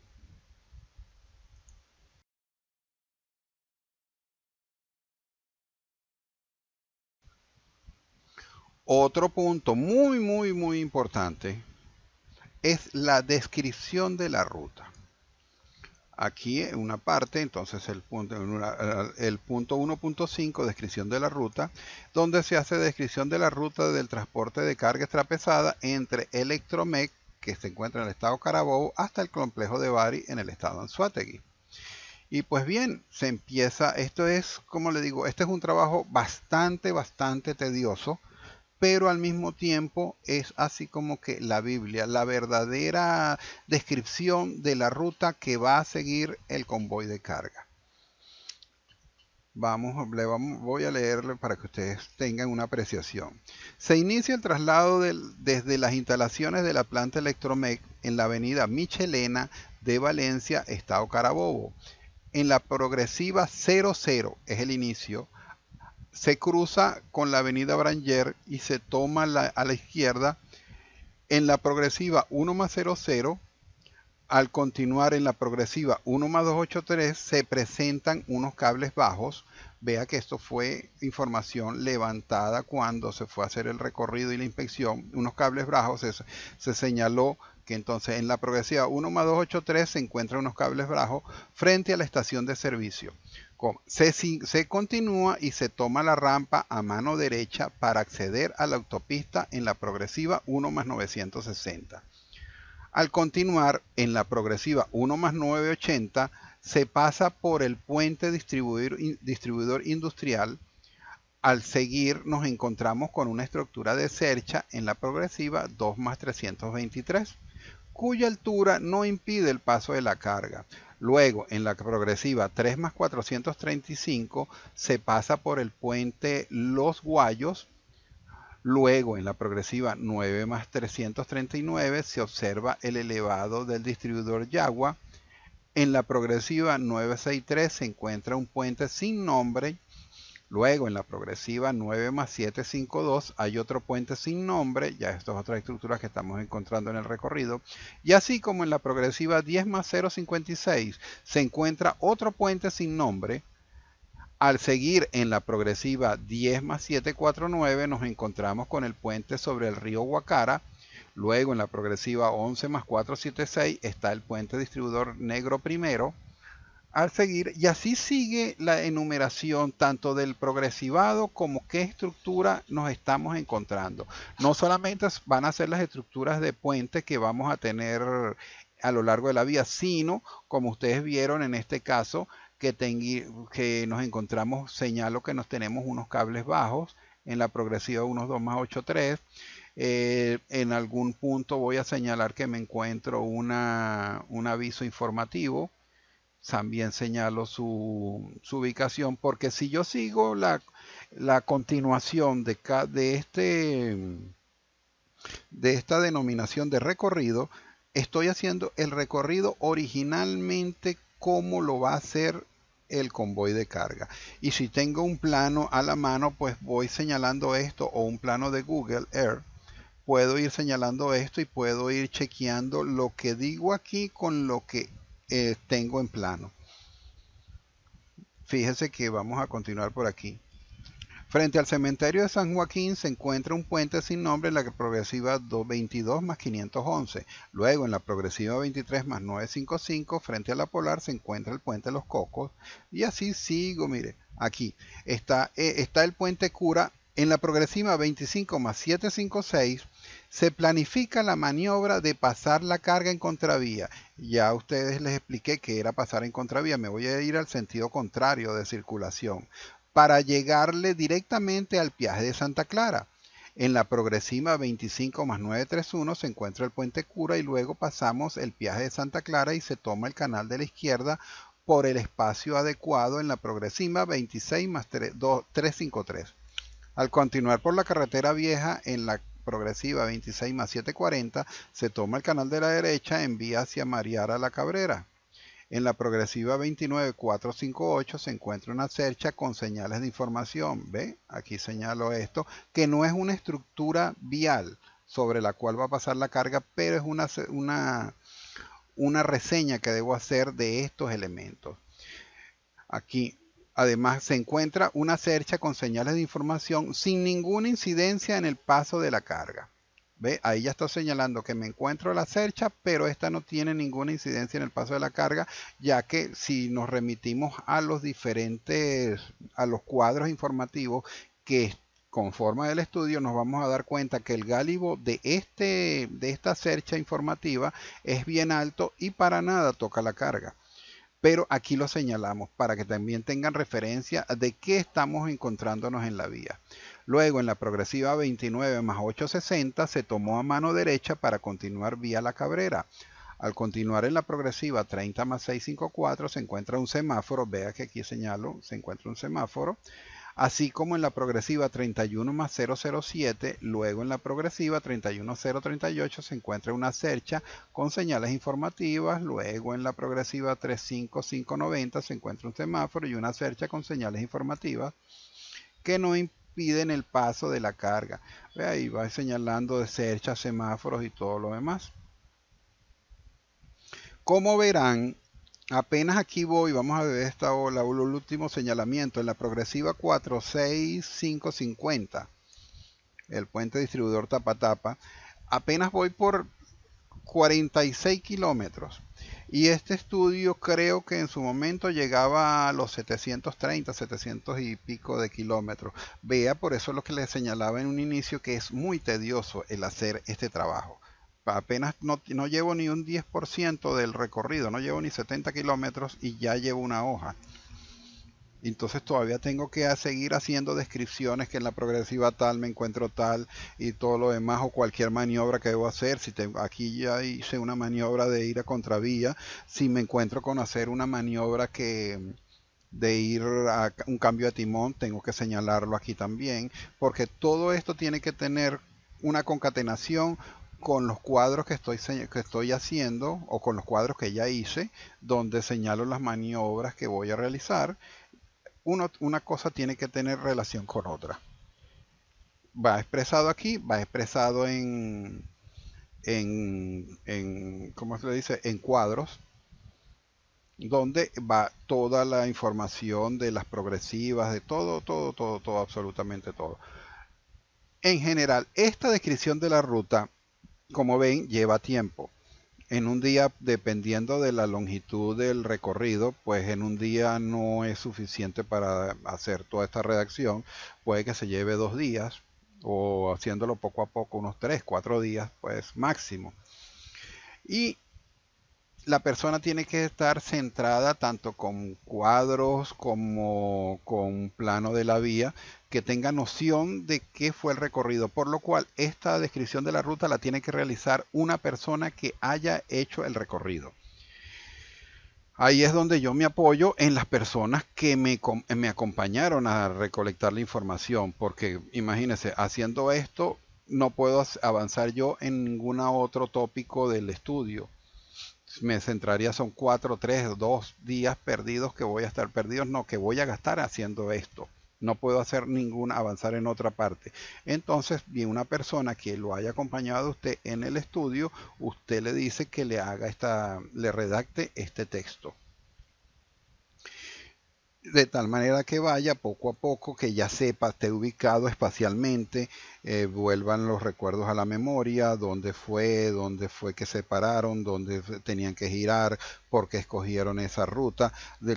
A: Otro punto muy importante es la descripción de la ruta. Aquí en una parte, entonces el punto 1.5, descripción de la ruta, donde se hace descripción de la ruta del transporte de carga extrapesada entre Electromec, que se encuentra en el estado Carabobo, hasta el complejo de Bari en el estado Anzoátegui. Y pues bien, se empieza, esto es, como le digo, este es un trabajo bastante tedioso, pero al mismo tiempo es así como que la Biblia, la verdadera descripción de la ruta que va a seguir el convoy de carga. Voy a leerle para que ustedes tengan una apreciación. Se inicia el traslado desde las instalaciones de la planta Electromec en la avenida Michelena de Valencia, estado Carabobo. En la progresiva 00 es el inicio. Se cruza con la avenida Branger y se toma a la izquierda. En la progresiva 1+00, al continuar en la progresiva 1+283, se presentan unos cables bajos. Vea que esto fue información levantada cuando se fue a hacer el recorrido y la inspección. Unos cables bajos, se señaló que entonces en la progresiva 1+283 se encuentran unos cables bajos frente a la estación de servicio. Se continúa y se toma la rampa a mano derecha para acceder a la autopista en la progresiva 1+960. Al continuar en la progresiva 1+980, se pasa por el puente distribuidor industrial Al seguir nos encontramos con una estructura de cercha en la progresiva 2 más 323, cuya altura no impide el paso de la carga. Luego, en la progresiva 3 más 435 se pasa por el puente Los Guayos. Luego, en la progresiva 9 más 339 se observa el elevado del distribuidor Yagua. En la progresiva 963 se encuentra un puente sin nombre. Luego, en la progresiva 9 más 752 hay otro puente sin nombre. Ya esto es otra estructura que estamos encontrando en el recorrido. Y así como en la progresiva 10 más 056 se encuentra otro puente sin nombre. Al seguir en la progresiva 10 más 749 nos encontramos con el puente sobre el río Guacara. Luego en la progresiva 11 más 476 está el puente distribuidor negro primero. Al seguir, y así sigue la enumeración tanto del progresivado como qué estructura nos estamos encontrando. No solamente van a ser las estructuras de puente que vamos a tener a lo largo de la vía, sino, como ustedes vieron en este caso, que nos encontramos, señalo que nos tenemos unos cables bajos en la progresiva 12 más 83. En algún punto voy a señalar que me encuentro un aviso informativo. También señalo su ubicación, porque si yo sigo la continuación de esta denominación de recorrido, estoy haciendo el recorrido originalmente como lo va a hacer el convoy de carga. Y si tengo un plano a la mano, pues voy señalando esto, o un plano de Google Earth, puedo ir señalando esto y puedo ir chequeando lo que digo aquí con lo que tengo en plano. Fíjese que vamos a continuar por aquí. Frente al cementerio de San Joaquín se encuentra un puente sin nombre en la progresiva 22 más 511. Luego en la progresiva 23 más 955 frente a la Polar se encuentra el puente Los Cocos. Y así sigo, mire, aquí está el puente Cura. En la progresiva 25 más 756 se planifica la maniobra de pasar la carga en contravía. Ya a ustedes les expliqué que era pasar en contravía. Me voy a ir al sentido contrario de circulación para llegarle directamente al peaje de Santa Clara. En la progresiva 25 más 931 se encuentra el puente Cura y luego pasamos el peaje de Santa Clara y se toma el canal de la izquierda por el espacio adecuado en la progresiva 26 más 353. Al continuar por la carretera vieja en la progresiva 26 más 740 se toma el canal de la derecha en vía hacia Mariara La Cabrera. En la progresiva 29458 se encuentra una cercha con señales de información. ¿Ve? Aquí señalo esto, que no es una estructura vial sobre la cual va a pasar la carga, pero es una reseña que debo hacer de estos elementos. Aquí además se encuentra una cercha con señales de información sin ninguna incidencia en el paso de la carga. ¿Ve? Ahí ya estoy señalando que me encuentro la cercha, pero esta no tiene ninguna incidencia en el paso de la carga, ya que si nos remitimos a los cuadros informativos que conforman el estudio, nos vamos a dar cuenta que el gálibo de esta cercha informativa es bien alto y para nada toca la carga. Pero aquí lo señalamos para que también tengan referencia de qué estamos encontrándonos en la vía. Luego en la progresiva 29 más 860 se tomó a mano derecha para continuar vía La Cabrera. Al continuar en la progresiva 30 más 654 se encuentra un semáforo, vea que aquí señalo, se encuentra un semáforo. Así como en la progresiva 31 más 007, luego en la progresiva 31038 se encuentra una cercha con señales informativas, luego en la progresiva 35590 se encuentra un semáforo y una cercha con señales informativas que no impiden el paso de la carga. Ve ahí va señalando de cerchas, semáforos y todo lo demás. Como verán, apenas aquí voy, vamos a ver el último señalamiento en la progresiva 46550, el puente distribuidor Tapa-Tapa. Apenas voy por 46 kilómetros. Y este estudio creo que en su momento llegaba a los 730, 700 y pico de kilómetros. Vea, por eso lo que les señalaba en un inicio, que es muy tedioso el hacer este trabajo. Apenas no llevo ni un 10% del recorrido, no llevo ni 70 kilómetros y ya llevo una hoja. Entonces todavía tengo que seguir haciendo descripciones que en la progresiva tal me encuentro tal y todo lo demás o cualquier maniobra que debo hacer. Si tengo, aquí ya hice una maniobra de ir a contravía, si me encuentro con hacer una maniobra que de ir a un cambio de timón, tengo que señalarlo aquí también, porque todo esto tiene que tener una concatenación con los cuadros que estoy haciendo o con los cuadros que ya hice, donde señalo las maniobras que voy a realizar. Una cosa tiene que tener relación con otra. Va expresado aquí, va expresado ¿cómo se le dice? En cuadros, donde va toda la información de las progresivas, de todo, absolutamente todo. En general, esta descripción de la ruta, como ven, lleva tiempo. En un día, dependiendo de la longitud del recorrido, pues en un día no es suficiente para hacer toda esta redacción. Puede que se lleve 2 días o haciéndolo poco a poco, unos 3, 4 días, pues máximo. Y la persona tiene que estar centrada tanto con cuadros como con plano de la vía, que tenga noción de qué fue el recorrido, por lo cual esta descripción de la ruta la tiene que realizar una persona que haya hecho el recorrido. Ahí es donde yo me apoyo en las personas que me acompañaron a recolectar la información, porque imagínense, haciendo esto no puedo avanzar yo en ningún otro tópico del estudio. Me centraría, son 4, 3, 2 días perdidos que voy a estar perdidos, no, que voy a gastar haciendo esto. No puedo hacer ningún avanzar en otra parte. Entonces, bien, una persona que lo haya acompañado a usted en el estudio, usted le dice que le redacte este texto de tal manera que vaya poco a poco, que ya sepa, esté ubicado espacialmente, vuelvan los recuerdos a la memoria, dónde fue que se pararon, dónde tenían que girar, por qué escogieron esa ruta.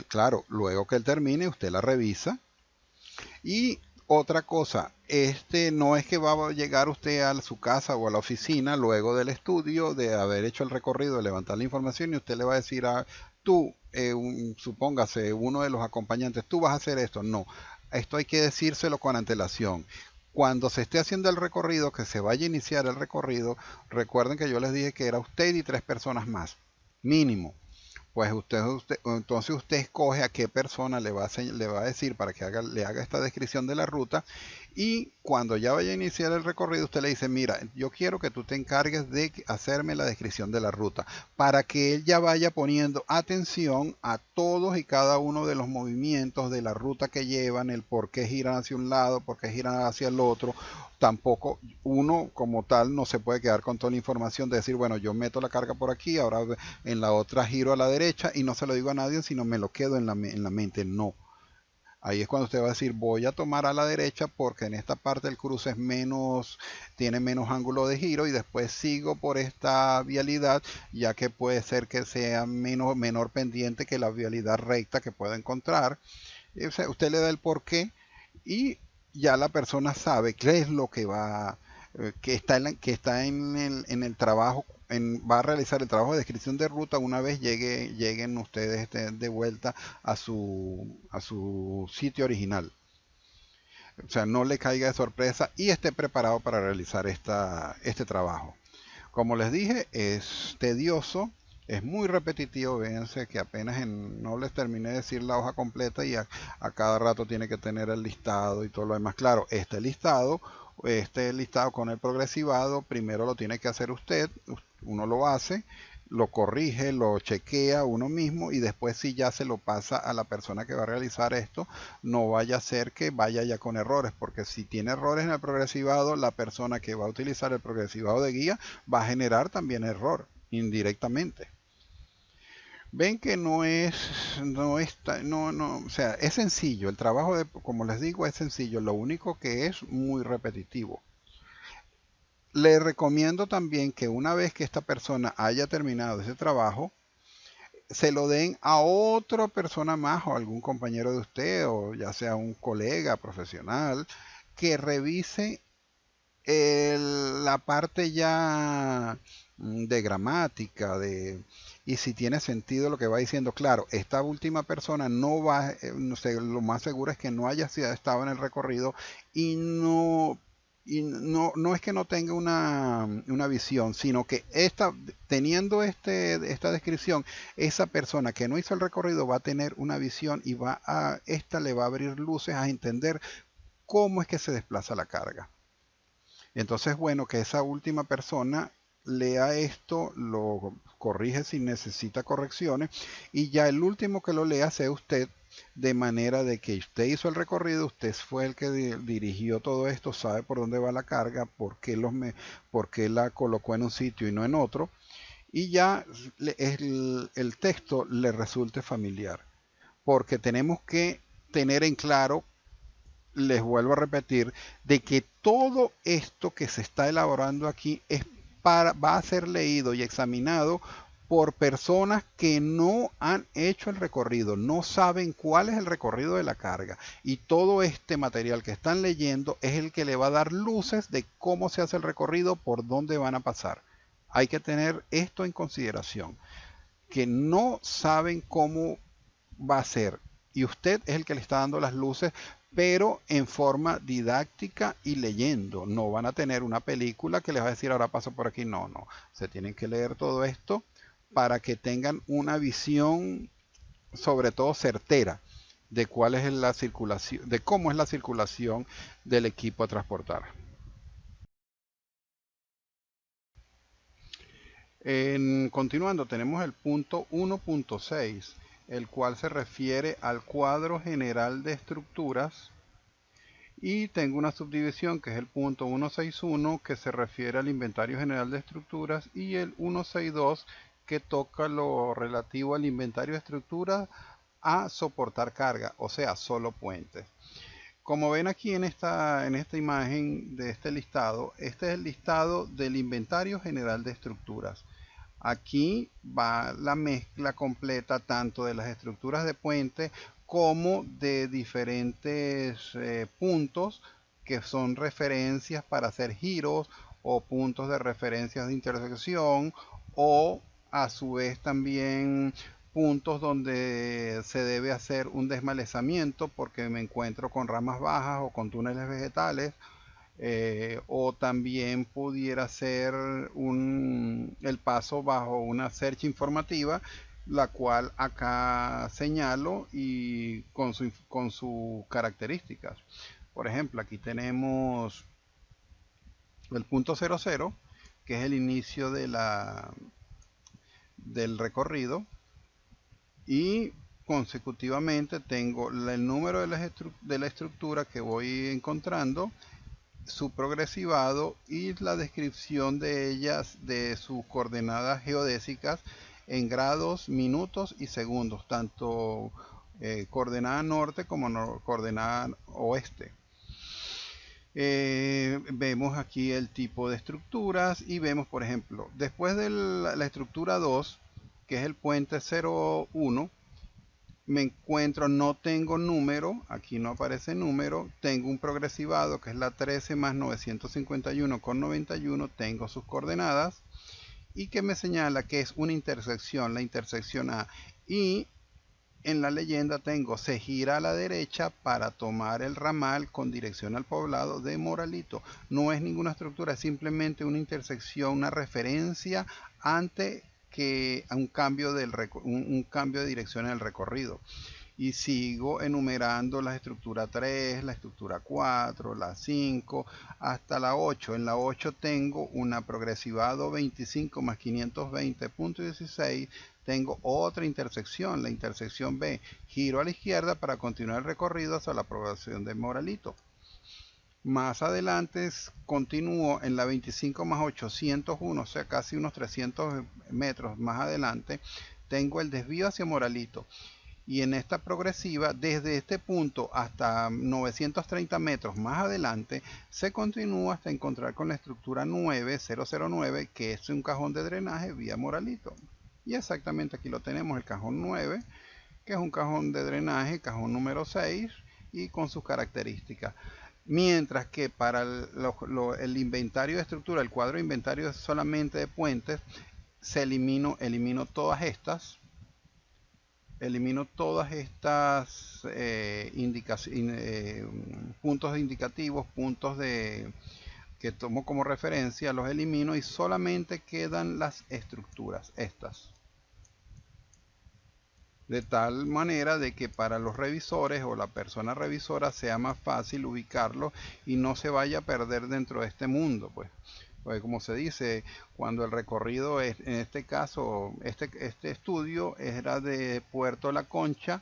A: Claro, luego que él termine, usted la revisa. Y otra cosa, este no es que va a llegar usted a su casa o a la oficina luego del estudio, de haber hecho el recorrido, de levantar la información y usted le va a decir a tú, supóngase uno de los acompañantes, tú vas a hacer esto. No, esto hay que decírselo con antelación. Cuando se esté haciendo el recorrido, que se vaya a iniciar el recorrido, recuerden que yo les dije que era usted y 3 personas más, mínimo. Pues entonces usted escoge a qué persona le va a decir para que le haga esta descripción de la ruta, y cuando ya vaya a iniciar el recorrido usted le dice, mira, yo quiero que tú te encargues de hacerme la descripción de la ruta, para que él ya vaya poniendo atención a todos y cada uno de los movimientos de la ruta que llevan, el por qué giran hacia un lado, por qué giran hacia el otro. Tampoco uno como tal no se puede quedar con toda la información de decir, bueno, yo meto la carga por aquí, ahora en la otra giro a la derecha y no se lo digo a nadie, sino me lo quedo en la mente. No. Ahí es cuando usted va a decir, voy a tomar a la derecha porque en esta parte el cruce es menos, tiene menos ángulo de giro, y después sigo por esta vialidad, ya que puede ser que sea menor pendiente que la vialidad recta que pueda encontrar. O sea, usted le da el porqué y ya la persona sabe qué es lo que va, que está en el trabajo, va a realizar el trabajo de descripción de ruta una vez lleguen ustedes de vuelta a su sitio original. O sea, no le caiga de sorpresa y esté preparado para realizar este trabajo. Como les dije, es tedioso, es muy repetitivo. Véanse que apenas no les terminé de decir la hoja completa y a cada rato tiene que tener el listado y todo lo demás. Claro, este listado con el progresivado, primero lo tiene que hacer usted, uno lo hace, lo corrige, lo chequea uno mismo y después si ya se lo pasa a la persona que va a realizar esto, no vaya a ser que vaya ya con errores, porque si tiene errores en el progresivado, la persona que va a utilizar el progresivado de guía va a generar también error indirectamente. Ven que o sea, es sencillo, el trabajo como les digo, es sencillo, lo único que es muy repetitivo. Le recomiendo también que una vez que esta persona haya terminado ese trabajo, se lo den a otra persona más o algún compañero de usted o ya sea un colega profesional que revise la parte ya de gramática, y si tiene sentido lo que va diciendo. Claro, esta última persona no va, no sé, lo más seguro es que no haya estado en el recorrido y no es que no tenga una visión, sino que teniendo esta descripción, esa persona que no hizo el recorrido va a tener una visión y esta le va a abrir luces a entender cómo es que se desplaza la carga. Entonces, bueno, que esa última persona lea esto, lo corrige si necesita correcciones y ya el último que lo lea sea usted, de manera de que usted hizo el recorrido, usted fue el que dirigió todo esto, sabe por dónde va la carga, por qué la colocó en un sitio y no en otro, y ya el texto le resulte familiar, porque tenemos que tener en claro, les vuelvo a repetir, de que todo esto que se está elaborando aquí va a ser leído y examinado por personas que no han hecho el recorrido, no saben cuál es el recorrido de la carga. Y todo este material que están leyendo es el que le va a dar luces de cómo se hace el recorrido, por dónde van a pasar. Hay que tener esto en consideración, que no saben cómo va a ser. Y usted es el que le está dando las luces, pero en forma didáctica y leyendo. No van a tener una película que les va a decir ahora paso por aquí. No, no. Se tienen que leer todo esto para que tengan una visión, sobre todo certera, de cuál es la circulación, de cómo es la circulación del equipo a transportar. Continuando, tenemos el punto 1.6, el cual se refiere al cuadro general de estructuras, y tengo una subdivisión que es el punto 161, que se refiere al inventario general de estructuras, y el 162, que toca lo relativo al inventario de estructuras a soportar carga, o sea, solo puentes. Como ven aquí en esta imagen de este listado, este es el listado del inventario general de estructuras. Aquí va la mezcla completa tanto de las estructuras de puente como de diferentes puntos que son referencias para hacer giros, o puntos de referencias de intersección, o a su vez también puntos donde se debe hacer un desmalezamiento porque me encuentro con ramas bajas o con túneles vegetales, o también pudiera ser el paso bajo una search informativa, la cual acá señalo y con sus características. Por ejemplo, aquí tenemos el punto 00, que es el inicio del recorrido, y consecutivamente tengo el número de la estructura que voy encontrando, su progresivado y la descripción de ellas, de sus coordenadas geodésicas en grados, minutos y segundos, tanto coordenada norte como coordenada oeste. Vemos aquí el tipo de estructuras y vemos, por ejemplo, después de la estructura 2, que es el puente 01, me encuentro, no tengo número, aquí no aparece número, tengo un progresivado que es la 13 más 951,91, tengo sus coordenadas y que me señala que es una intersección, la intersección A, y en la leyenda tengo: se gira a la derecha para tomar el ramal con dirección al poblado de Moralito. No es ninguna estructura, es simplemente una intersección, una referencia ante que un cambio de dirección en el recorrido. Y sigo enumerando la estructura 3, la estructura 4, la 5, hasta la 8. En la 8 tengo una progresivado 25 más 520.16. Tengo otra intersección, la intersección B. Giro a la izquierda para continuar el recorrido hasta la población de Moralito. Más adelante continúo en la 25 más 801, o sea, casi unos 300 metros más adelante, tengo el desvío hacia Moralito. Y en esta progresiva, desde este punto hasta 930 metros más adelante, se continúa hasta encontrar con la estructura 9009, que es un cajón de drenaje vía Moralito. Y exactamente aquí lo tenemos, el cajón 9, que es un cajón de drenaje, cajón número 6, y con sus características. Mientras que para el inventario de estructura, el cuadro de inventario solamente de puentes, elimino todas estas puntos indicativos, que tomo como referencia, los elimino y solamente quedan las estructuras, estas. De tal manera de que para los revisores o la persona revisora sea más fácil ubicarlo y no se vaya a perder dentro de este mundo, pues. Porque como se dice, cuando el recorrido es, en este caso, este estudio era de Puerto La Concha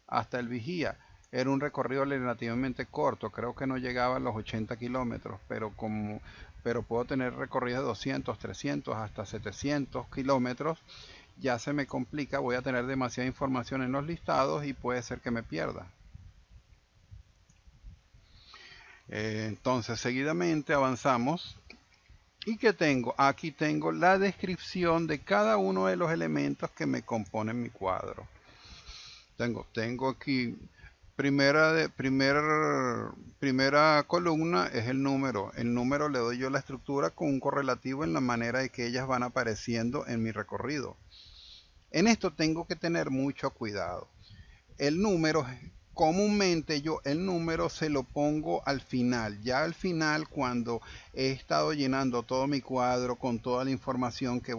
A: hasta el Vigía. Era un recorrido relativamente corto, creo que no llegaba a los 80 kilómetros, pero puedo tener recorridos de 200, 300, hasta 700 kilómetros. Ya se me complica, voy a tener demasiada información en los listados y puede ser que me pierda. Entonces, seguidamente avanzamos. ¿Y qué tengo? Aquí tengo la descripción de cada uno de los elementos que me componen mi cuadro. Tengo aquí primera columna es el número. El número le doy yo la estructura con un correlativo en la manera de que ellas van apareciendo en mi recorrido. En esto tengo que tener mucho cuidado. El número, comúnmente yo el número se lo pongo al final. Ya al final, cuando he estado llenando todo mi cuadro con toda la información que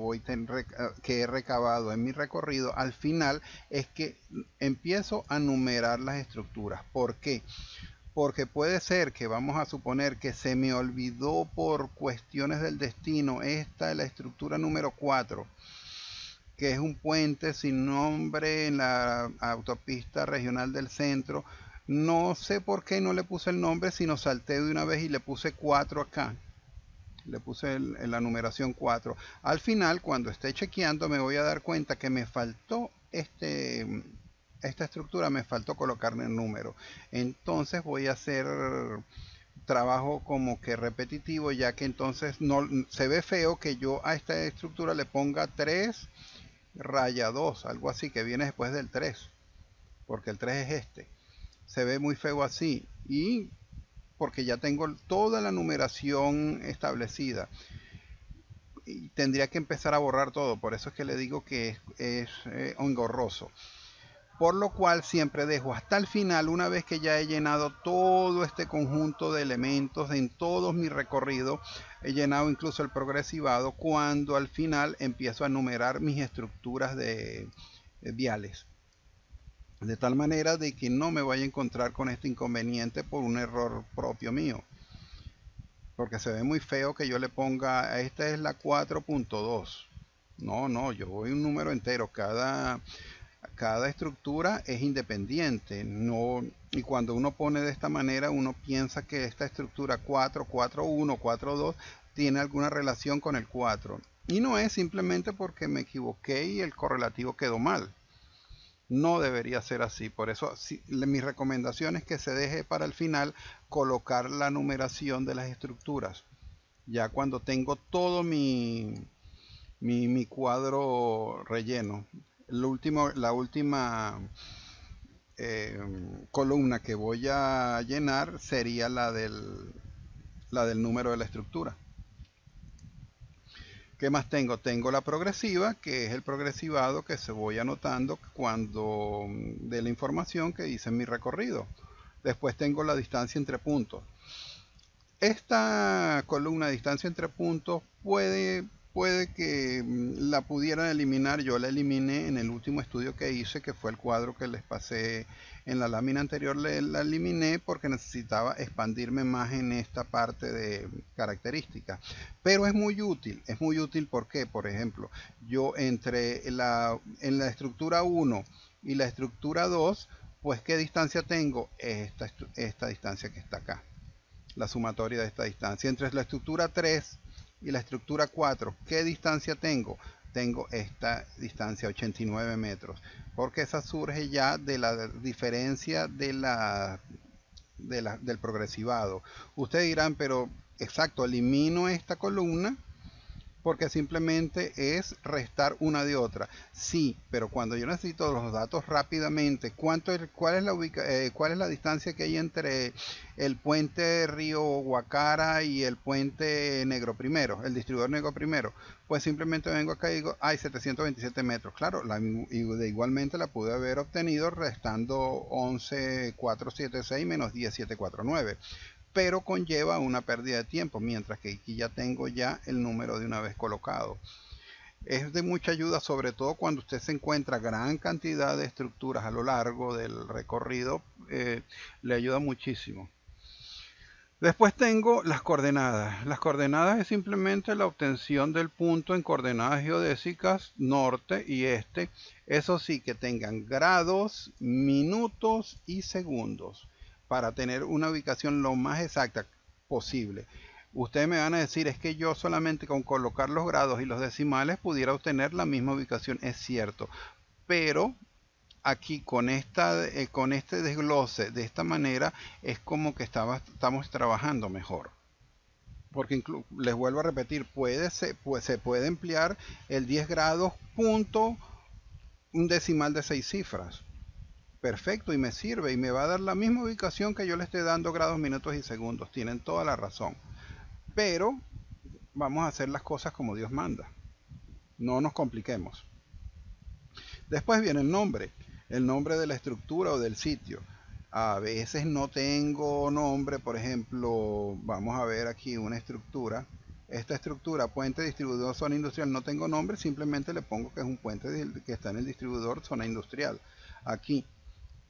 A: he recabado en mi recorrido, al final es que empiezo a numerar las estructuras. ¿Por qué? Porque puede ser que, vamos a suponer que se me olvidó por cuestiones del destino, esta es la estructura número 4, que es un puente sin nombre en la autopista regional del centro. No sé por qué no le puse el nombre, sino salté de una vez y le puse 4 acá. Le puse en la numeración 4. Al final, cuando esté chequeando, me voy a dar cuenta que me faltó esta estructura, me faltó colocarle el número. Entonces voy a hacer trabajo como que repetitivo, ya que entonces no se ve feo que yo a esta estructura le ponga 3 raya 2, algo así, que viene después del 3, porque el 3 es este. Se ve muy feo así, y porque ya tengo toda la numeración establecida y tendría que empezar a borrar todo. Por eso es que le digo que es engorroso. Por lo cual siempre dejo hasta el final, una vez que ya he llenado todo este conjunto de elementos en todo mi recorrido, he llenado incluso el progresivado, cuando al final empiezo a numerar mis estructuras de viales. De tal manera de que no me vaya a encontrar con este inconveniente por un error propio mío. Porque se ve muy feo que yo le ponga, esta es la 4.2. No, yo voy un número entero. Cada estructura es independiente. No, y cuando uno pone de esta manera, uno piensa que esta estructura 4, 4.1, 4.2 tiene alguna relación con el 4. Y no es, simplemente porque me equivoqué y el correlativo quedó mal. No debería ser así. Por eso mi recomendación es que se deje para el final colocar la numeración de las estructuras. Ya cuando tengo todo mi cuadro relleno. La última columna que voy a llenar sería la del número de la estructura. ¿Qué más tengo? Tengo la progresiva, que es el progresivado que se voy anotando cuando de la información que hice en mi recorrido. Después tengo la distancia entre puntos. Esta columna de distancia entre puntos puede que la pudieran eliminar. Yo la eliminé en el último estudio que hice, que fue el cuadro que les pasé en la lámina anterior. La eliminé porque necesitaba expandirme más en esta parte de características. Pero es muy útil porque, por ejemplo, yo en la estructura 1 y la estructura 2, pues ¿qué distancia tengo? Esta distancia que está acá, la sumatoria de esta distancia. Entre la estructura 3 y la estructura 4, ¿qué distancia tengo? Tengo esta distancia, 89 metros, porque esa surge ya de la diferencia del progresivado. Ustedes dirán, pero exacto, elimino esta columna porque simplemente es restar una de otra. Sí, pero cuando yo necesito los datos rápidamente, cuál es la distancia que hay entre el puente Río Guacara y el puente Negro Primero, el distribuidor Negro Primero? Pues simplemente vengo acá y digo, hay 727 metros. Claro, igualmente la pude haber obtenido restando 11,476 menos 10,749, pero conlleva una pérdida de tiempo, mientras que aquí ya tengo ya el número de una vez colocado. Es de mucha ayuda, sobre todo cuando usted se encuentra gran cantidad de estructuras a lo largo del recorrido, le ayuda muchísimo. Después tengo las coordenadas. Las coordenadas es simplemente la obtención del punto en coordenadas geodésicas norte y este. Eso sí, que tengan grados, minutos y segundos para tener una ubicación lo más exacta posible. Ustedes me van a decir, es que yo solamente con colocar los grados y los decimales pudiera obtener la misma ubicación. Es cierto, pero aquí con este desglose de esta manera es como que estamos trabajando mejor. Porque les vuelvo a repetir, se puede emplear el 10 grados punto un decimal de 6 cifras. Perfecto, y me sirve y me va a dar la misma ubicación que yo le esté dando grados, minutos y segundos. Tienen toda la razón. Pero vamos a hacer las cosas como Dios manda. No nos compliquemos. Después viene el nombre de la estructura o del sitio. A veces no tengo nombre, por ejemplo, vamos a ver aquí una estructura. Esta estructura, puente distribuidor zona industrial, no tengo nombre, simplemente le pongo que es un puente que está en el distribuidor zona industrial. Aquí,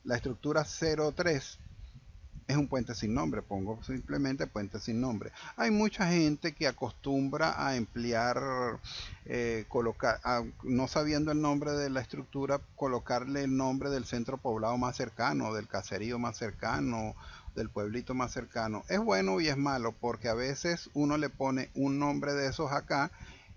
A: la estructura 03 es un puente sin nombre, pongo simplemente puente sin nombre. Hay mucha gente que acostumbra a emplear, no sabiendo el nombre de la estructura, colocarle el nombre del centro poblado más cercano, del caserío más cercano, del pueblito más cercano. Es bueno y es malo, porque a veces uno le pone un nombre de esos acá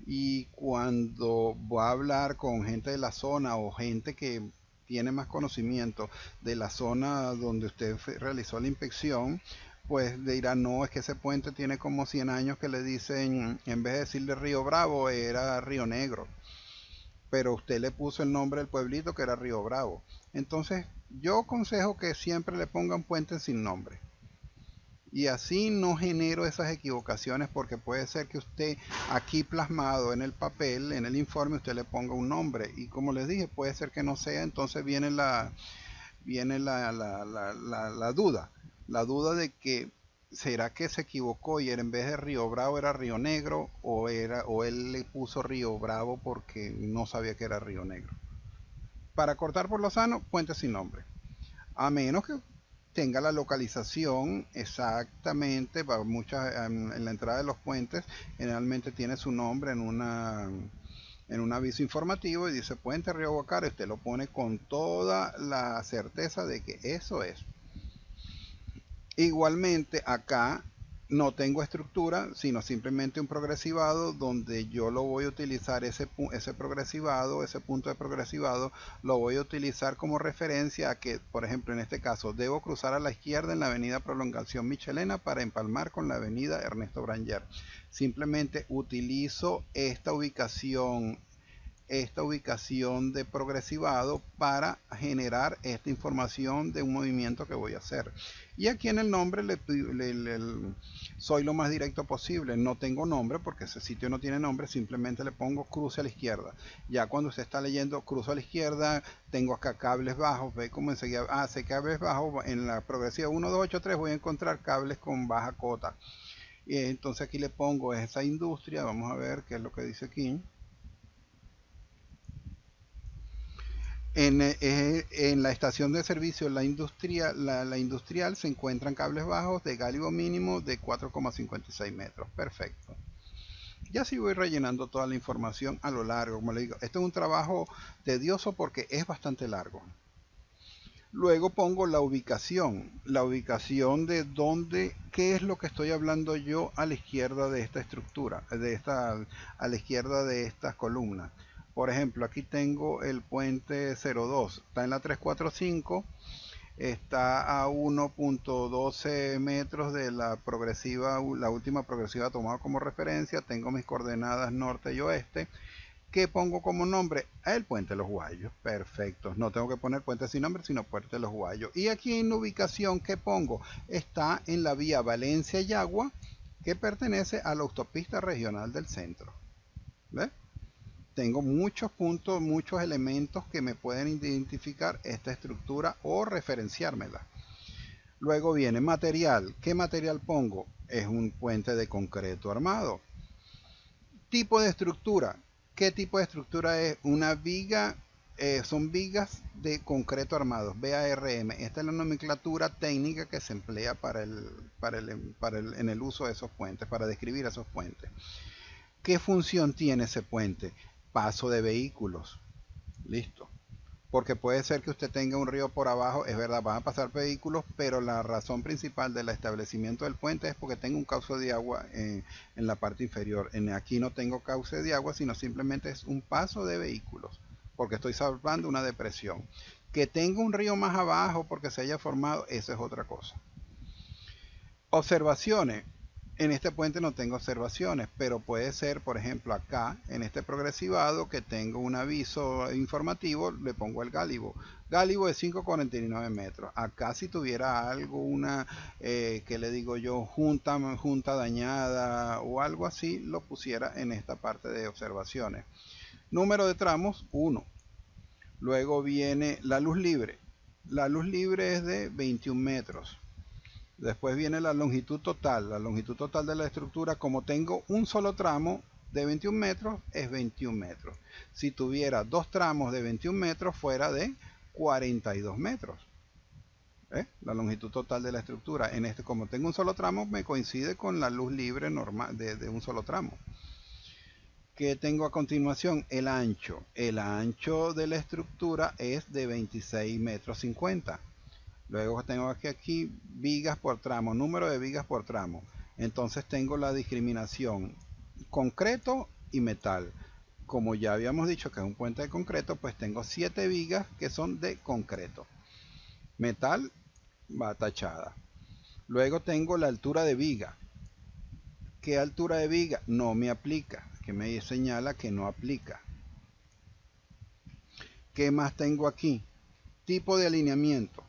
A: y cuando va a hablar con gente de la zona o gente que tiene más conocimiento de la zona donde usted realizó la inspección, pues le dirá, no, es que ese puente tiene como 100 años, que le dicen, en vez de decirle Río Bravo, era Río Negro. Pero usted le puso el nombre del pueblito que era Río Bravo. Entonces, yo aconsejo que siempre le pongan puentes sin nombre. Y así no genero esas equivocaciones, porque puede ser que usted aquí plasmado en el papel, en el informe, usted le ponga un nombre. Y como les dije, puede ser que no sea, entonces viene la duda. La duda de que será que se equivocó y era, en vez de Río Bravo era Río Negro, o él le puso Río Bravo porque no sabía que era Río Negro. Para cortar por lo sano, puente sin nombre. A menos que tenga la localización exactamente, para muchas, en la entrada de los puentes generalmente tiene su nombre en un aviso informativo y dice Puente Río Guacara, usted lo pone con toda la certeza de que eso es. Igualmente acá no tengo estructura, sino simplemente un progresivado donde yo lo voy a utilizar, ese progresivado, ese punto de progresivado, lo voy a utilizar como referencia a que, por ejemplo, en este caso, debo cruzar a la izquierda en la avenida Prolongación Michelena para empalmar con la avenida Ernesto Branger. Simplemente utilizo esta ubicación de progresivado para generar esta información de un movimiento que voy a hacer. Y aquí en el nombre soy lo más directo posible. No tengo nombre porque ese sitio no tiene nombre, simplemente le pongo cruce a la izquierda. Ya cuando se está leyendo cruce a la izquierda, tengo acá cables bajos. Ve como enseguida hace cables bajos. En la progresiva 1, 2, 8, 3 voy a encontrar cables con baja cota. Y entonces aquí le pongo esa industria. Vamos a ver qué es lo que dice aquí. En la estación de servicio, la industrial, se encuentran cables bajos de gálibo mínimo de 4,56 metros. Perfecto. Ya sí voy rellenando toda la información a lo largo. Como le digo, esto es un trabajo tedioso porque es bastante largo. Luego pongo la ubicación de dónde, qué es lo que estoy hablando yo a la izquierda de esta estructura, a la izquierda de estas columnas. Por ejemplo, aquí tengo el puente 02, está en la 345, está a 1.12 metros de la progresiva, la última progresiva tomada como referencia. Tengo mis coordenadas norte y oeste. ¿Qué pongo como nombre? El Puente de los Guayos. Perfecto. No tengo que poner puente sin nombre, sino Puente de los Guayos. Y aquí en la ubicación que pongo está en la vía Valencia-Yagua, que pertenece a la autopista regional del centro. ¿Ves? Tengo muchos puntos, muchos elementos que me pueden identificar esta estructura o referenciármela. Luego viene material. ¿Qué material pongo? Es un puente de concreto armado. Tipo de estructura. ¿Qué tipo de estructura es? Una viga, son vigas de concreto armados, BARM. Esta es la nomenclatura técnica que se emplea en el uso de esos puentes, para describir esos puentes. ¿Qué función tiene ese puente? Paso de vehículos. Listo. Porque puede ser que usted tenga un río por abajo, es verdad, van a pasar vehículos, pero la razón principal del establecimiento del puente es porque tengo un cauce de agua en la parte inferior. Aquí no tengo cauce de agua, sino simplemente es un paso de vehículos, porque estoy salvando una depresión. Que tenga un río más abajo porque se haya formado, eso es otra cosa. Observaciones. En este puente no tengo observaciones, pero puede ser, por ejemplo, acá en este progresivado que tengo un aviso informativo, le pongo el gálibo. Gálibo de 5,49 metros. Acá si tuviera algo, que le digo yo, junta dañada o algo así, lo pusiera en esta parte de observaciones. Número de tramos, 1. Luego viene la luz libre. La luz libre es de 21 metros. Después viene la longitud total. La longitud total de la estructura, como tengo un solo tramo de 21 metros, es 21 metros. Si tuviera dos tramos de 21 metros, fuera de 42 metros. La longitud total de la estructura. Como tengo un solo tramo, me coincide con la luz libre normal de un solo tramo. ¿Qué tengo a continuación? El ancho. El ancho de la estructura es de 26 metros 50. Luego tengo aquí vigas por tramo, número de vigas por tramo. Entonces tengo la discriminación concreto y metal. Como ya habíamos dicho que es un puente de concreto, pues tengo 7 vigas que son de concreto. Metal va tachada. Luego tengo la altura de viga. ¿Qué altura de viga? No me aplica, que me señala que no aplica. ¿Qué más tengo aquí? Tipo de alineamiento.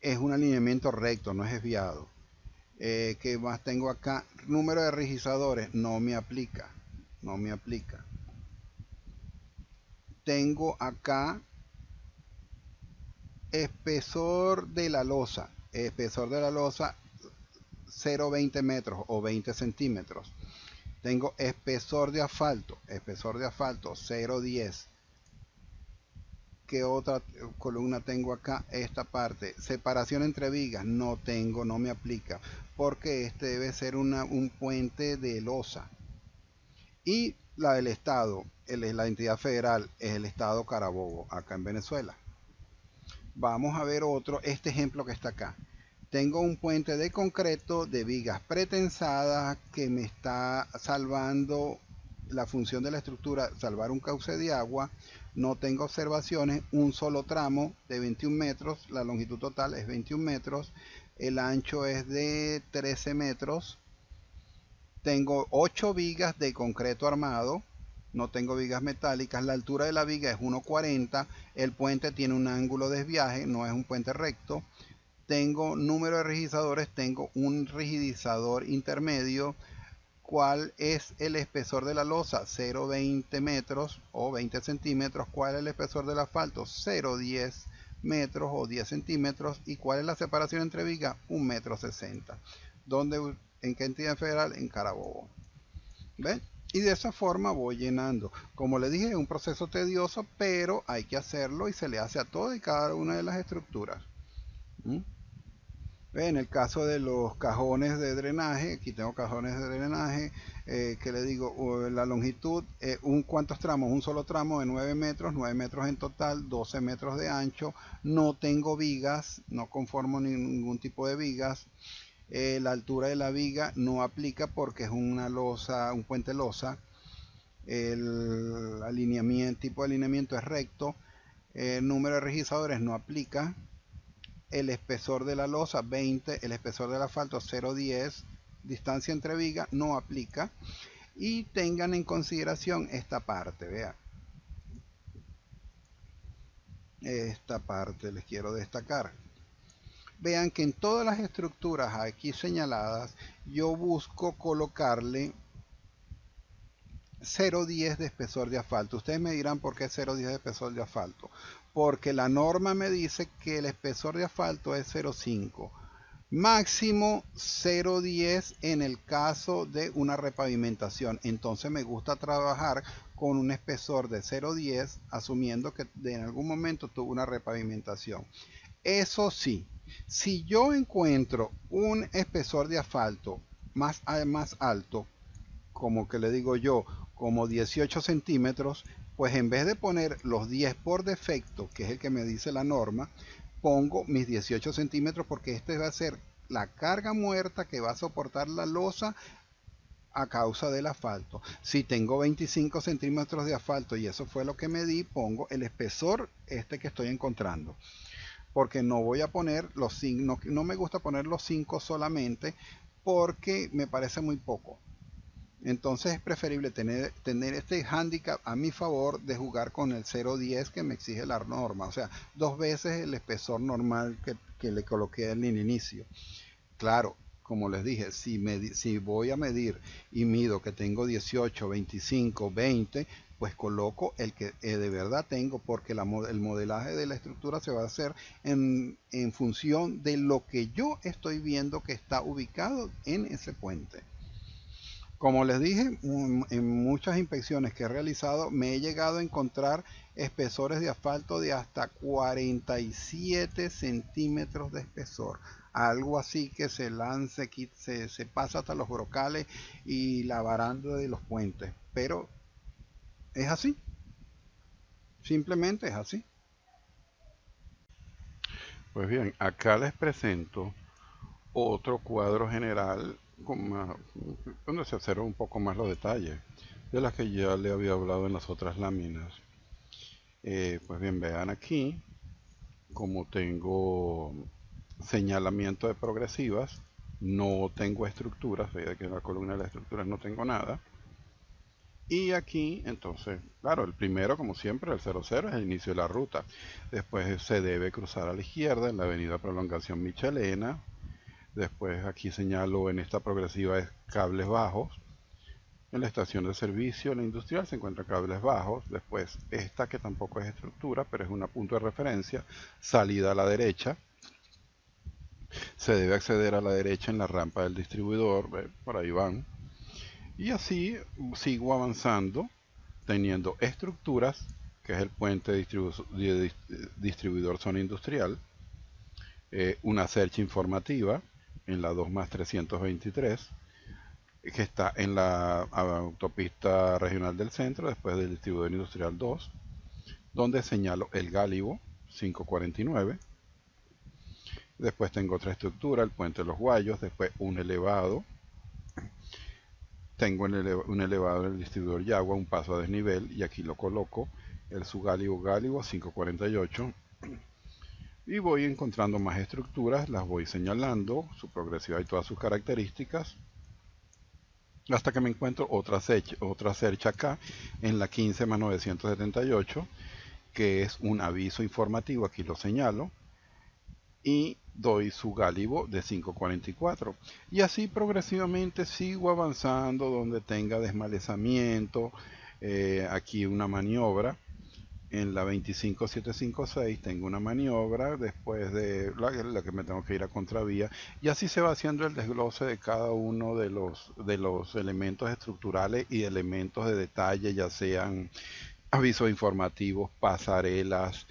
A: Es un alineamiento recto, no es desviado. ¿Qué más tengo acá? Número de registradores, no me aplica. No me aplica. Tengo acá espesor de la losa. Espesor de la losa 0,20 metros o 20 centímetros. Tengo espesor de asfalto. Espesor de asfalto 0,10. ¿Qué otra columna tengo acá? Esta parte. Separación entre vigas. No tengo, no me aplica. Porque este debe ser un puente de losa. Y la del Estado, la entidad federal, es el Estado Carabobo, acá en Venezuela. Vamos a ver este ejemplo que está acá. Tengo un puente de concreto de vigas pretensadas que me está salvando la función de la estructura, salvar un cauce de agua. No tengo observaciones, un solo tramo de 21 metros, la longitud total es 21 metros, el ancho es de 13 metros. Tengo 8 vigas de concreto armado, no tengo vigas metálicas. La altura de la viga es 1,40. El puente tiene un ángulo de desviaje, no es un puente recto. Tengo número de rigidizadores, tengo un rigidizador intermedio. ¿Cuál es el espesor de la losa? 0,20 metros o 20 centímetros. ¿Cuál es el espesor del asfalto? 0,10 metros o 10 centímetros. ¿Y cuál es la separación entre vigas? 1,60 m. ¿Dónde? ¿En qué entidad federal? En Carabobo. ¿Ven? Y de esa forma voy llenando. Como le dije, es un proceso tedioso, pero hay que hacerlo y se le hace a toda y cada una de las estructuras. ¿Mm? En el caso de los cajones de drenaje, aquí tengo cajones de drenaje, que le digo, la longitud, ¿cuántos tramos? Un solo tramo de 9 metros, 9 metros en total, 12 metros de ancho. No tengo vigas, no conformo ningún tipo de vigas. La altura de la viga no aplica porque es una losa, un puente losa. El tipo de alineamiento es recto. El número de registradores no aplica. el espesor de la losa 20, el espesor del asfalto 0,10, distancia entre vigas no aplica. Y tengan en consideración esta parte, vean. Esta parte les quiero destacar. Vean que en todas las estructuras aquí señaladas yo busco colocarle 0,10 de espesor de asfalto. Ustedes me dirán por qué 0,10 de espesor de asfalto. Porque la norma me dice que el espesor de asfalto es 0,5. Máximo 0,10 en el caso de una repavimentación. Entonces me gusta trabajar con un espesor de 0,10 asumiendo que en algún momento tuvo una repavimentación. Eso sí, si yo encuentro un espesor de asfalto más alto, como que le digo yo, como 18 centímetros, pues en vez de poner los 10 por defecto, que es el que me dice la norma, pongo mis 18 centímetros porque este va a ser la carga muerta que va a soportar la losa a causa del asfalto. Si tengo 25 centímetros de asfalto y eso fue lo que medí, pongo el espesor este que estoy encontrando. Porque no voy a poner los 5, no me gusta poner los 5 solamente porque me parece muy poco. Entonces es preferible tener este handicap a mi favor de jugar con el 0,10 que me exige la norma. O sea, 2 veces el espesor normal que le coloqué en el inicio. Claro, como les dije, si voy a medir y mido que tengo 18, 25, 20, pues coloco el que de verdad tengo, porque el modelaje de la estructura se va a hacer en función de lo que yo estoy viendo que está ubicado en ese puente. Como les dije, en muchas inspecciones que he realizado me he llegado a encontrar espesores de asfalto de hasta 47 centímetros de espesor. Algo así que se lance, se pasa hasta los brocales y la baranda de los puentes. Pero es así, simplemente es así. Pues bien, acá les presento otro cuadro general donde se observa un poco más los detalles de las que ya le había hablado en las otras láminas. Pues bien, vean aquí como tengo señalamiento de progresivas, no tengo estructuras, vean que en la columna de las estructuras no tengo nada. Y aquí, entonces, claro, el primero, como siempre, el 00 es el inicio de la ruta. Después se debe cruzar a la izquierda en la avenida Prolongación Michelena. Después aquí señalo en esta progresiva es cables bajos. En la estación de servicio, la industrial, se encuentran cables bajos. Después esta que tampoco es estructura, pero es un punto de referencia, salida a la derecha. Se debe acceder a la derecha en la rampa del distribuidor, por ahí van. Y así sigo avanzando, teniendo estructuras, que es el puente de distribuidor zona industrial, una cercha informativa en la 2 más 323, que está en la autopista regional del centro, después del distribuidor industrial 2, donde señalo el Gálibo 549. Después tengo otra estructura, el puente de los Guayos, después un elevado. Tengo un elevado en el distribuidor Yagua, un paso a desnivel, y aquí lo coloco, el Gálibo 548. Y voy encontrando más estructuras, las voy señalando, su progresividad y todas sus características, hasta que me encuentro otra cercha acá, en la 15 más 978, que es un aviso informativo, aquí lo señalo, y doy su Gálibo de 544. Y así progresivamente sigo avanzando donde tenga desmalezamiento, aquí una maniobra. En la 25756 tengo una maniobra después de la que me tengo que ir a contravía, y así se va haciendo el desglose de cada uno de los elementos estructurales y elementos de detalle, ya sean avisos informativos, pasarelas,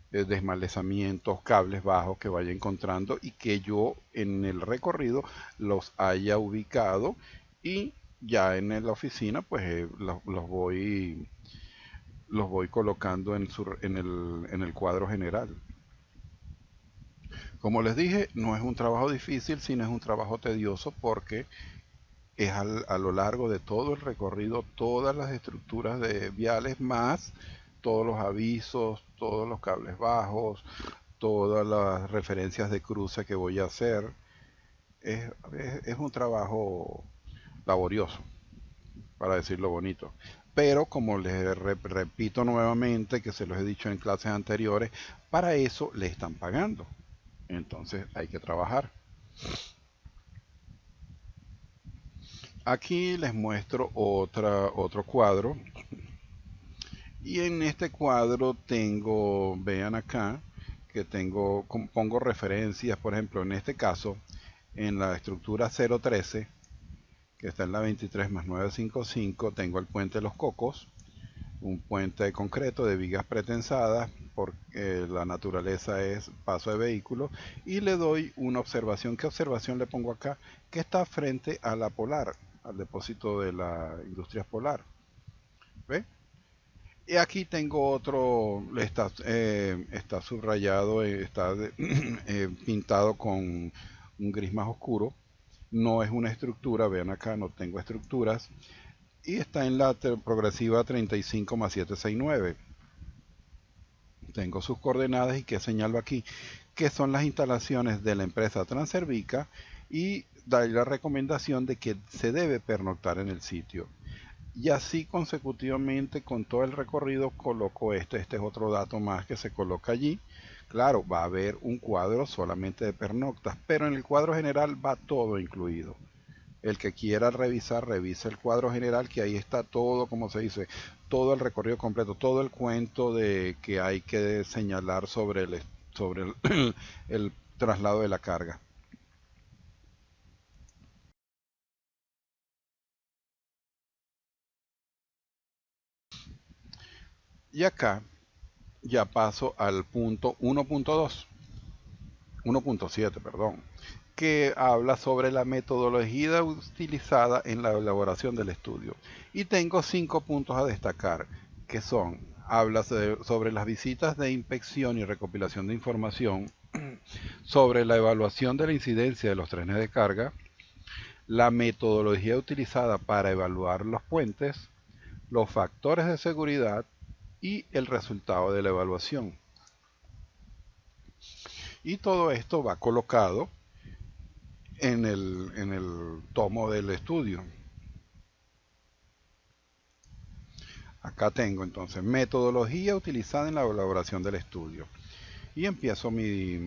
A: desmalezamientos, cables bajos que vaya encontrando y que yo en el recorrido los haya ubicado, y ya en la oficina pues los voy colocando en el cuadro general. Como les dije, no es un trabajo difícil, sino es un trabajo tedioso porque es a lo largo de todo el recorrido, todas las estructuras de viales más todos los avisos, todos los cables bajos, todas las referencias de cruce que voy a hacer. Es un trabajo laborioso, para decirlo bonito. Pero como les repito nuevamente, que se los he dicho en clases anteriores, para eso le están pagando. Entonces hay que trabajar. Aquí les muestro otro cuadro. Y en este cuadro tengo, vean acá, que pongo referencias, por ejemplo, en este caso, en la estructura 013, que está en la 23 más 955, tengo el puente de los Cocos, un puente de concreto de vigas pretensadas, porque la naturaleza es paso de vehículos, y le doy una observación. ¿Qué observación le pongo acá? Que está frente a la Polar, al depósito de la Industrias Polar. ¿Ve? Y aquí tengo otro, está subrayado, pintado con un gris más oscuro. No es una estructura, vean acá, no tengo estructuras. Y está en la progresiva 35 más 769. Tengo sus coordenadas y qué señalo aquí, que son las instalaciones de la empresa Transervica, y da la recomendación de que se debe pernoctar en el sitio. Y así consecutivamente con todo el recorrido coloco este es otro dato más que se coloca allí. Claro, va a haber un cuadro solamente de pernoctas, pero en el cuadro general va todo incluido. El que quiera revisar, revisa el cuadro general, que ahí está todo, como se dice, todo el recorrido completo, todo el cuento de que hay que señalar sobre el traslado de la carga. Y acá ya paso al punto 1.2. 1.7, perdón, que habla sobre la metodología utilizada en la elaboración del estudio. Y tengo 5 puntos a destacar, que son, habla sobre las visitas de inspección y recopilación de información, sobre la evaluación de la incidencia de los trenes de carga, la metodología utilizada para evaluar los puentes, los factores de seguridad y el resultado de la evaluación. Y todo esto va colocado en el tomo del estudio. Acá tengo entonces metodología utilizada en la elaboración del estudio. Y empiezo mi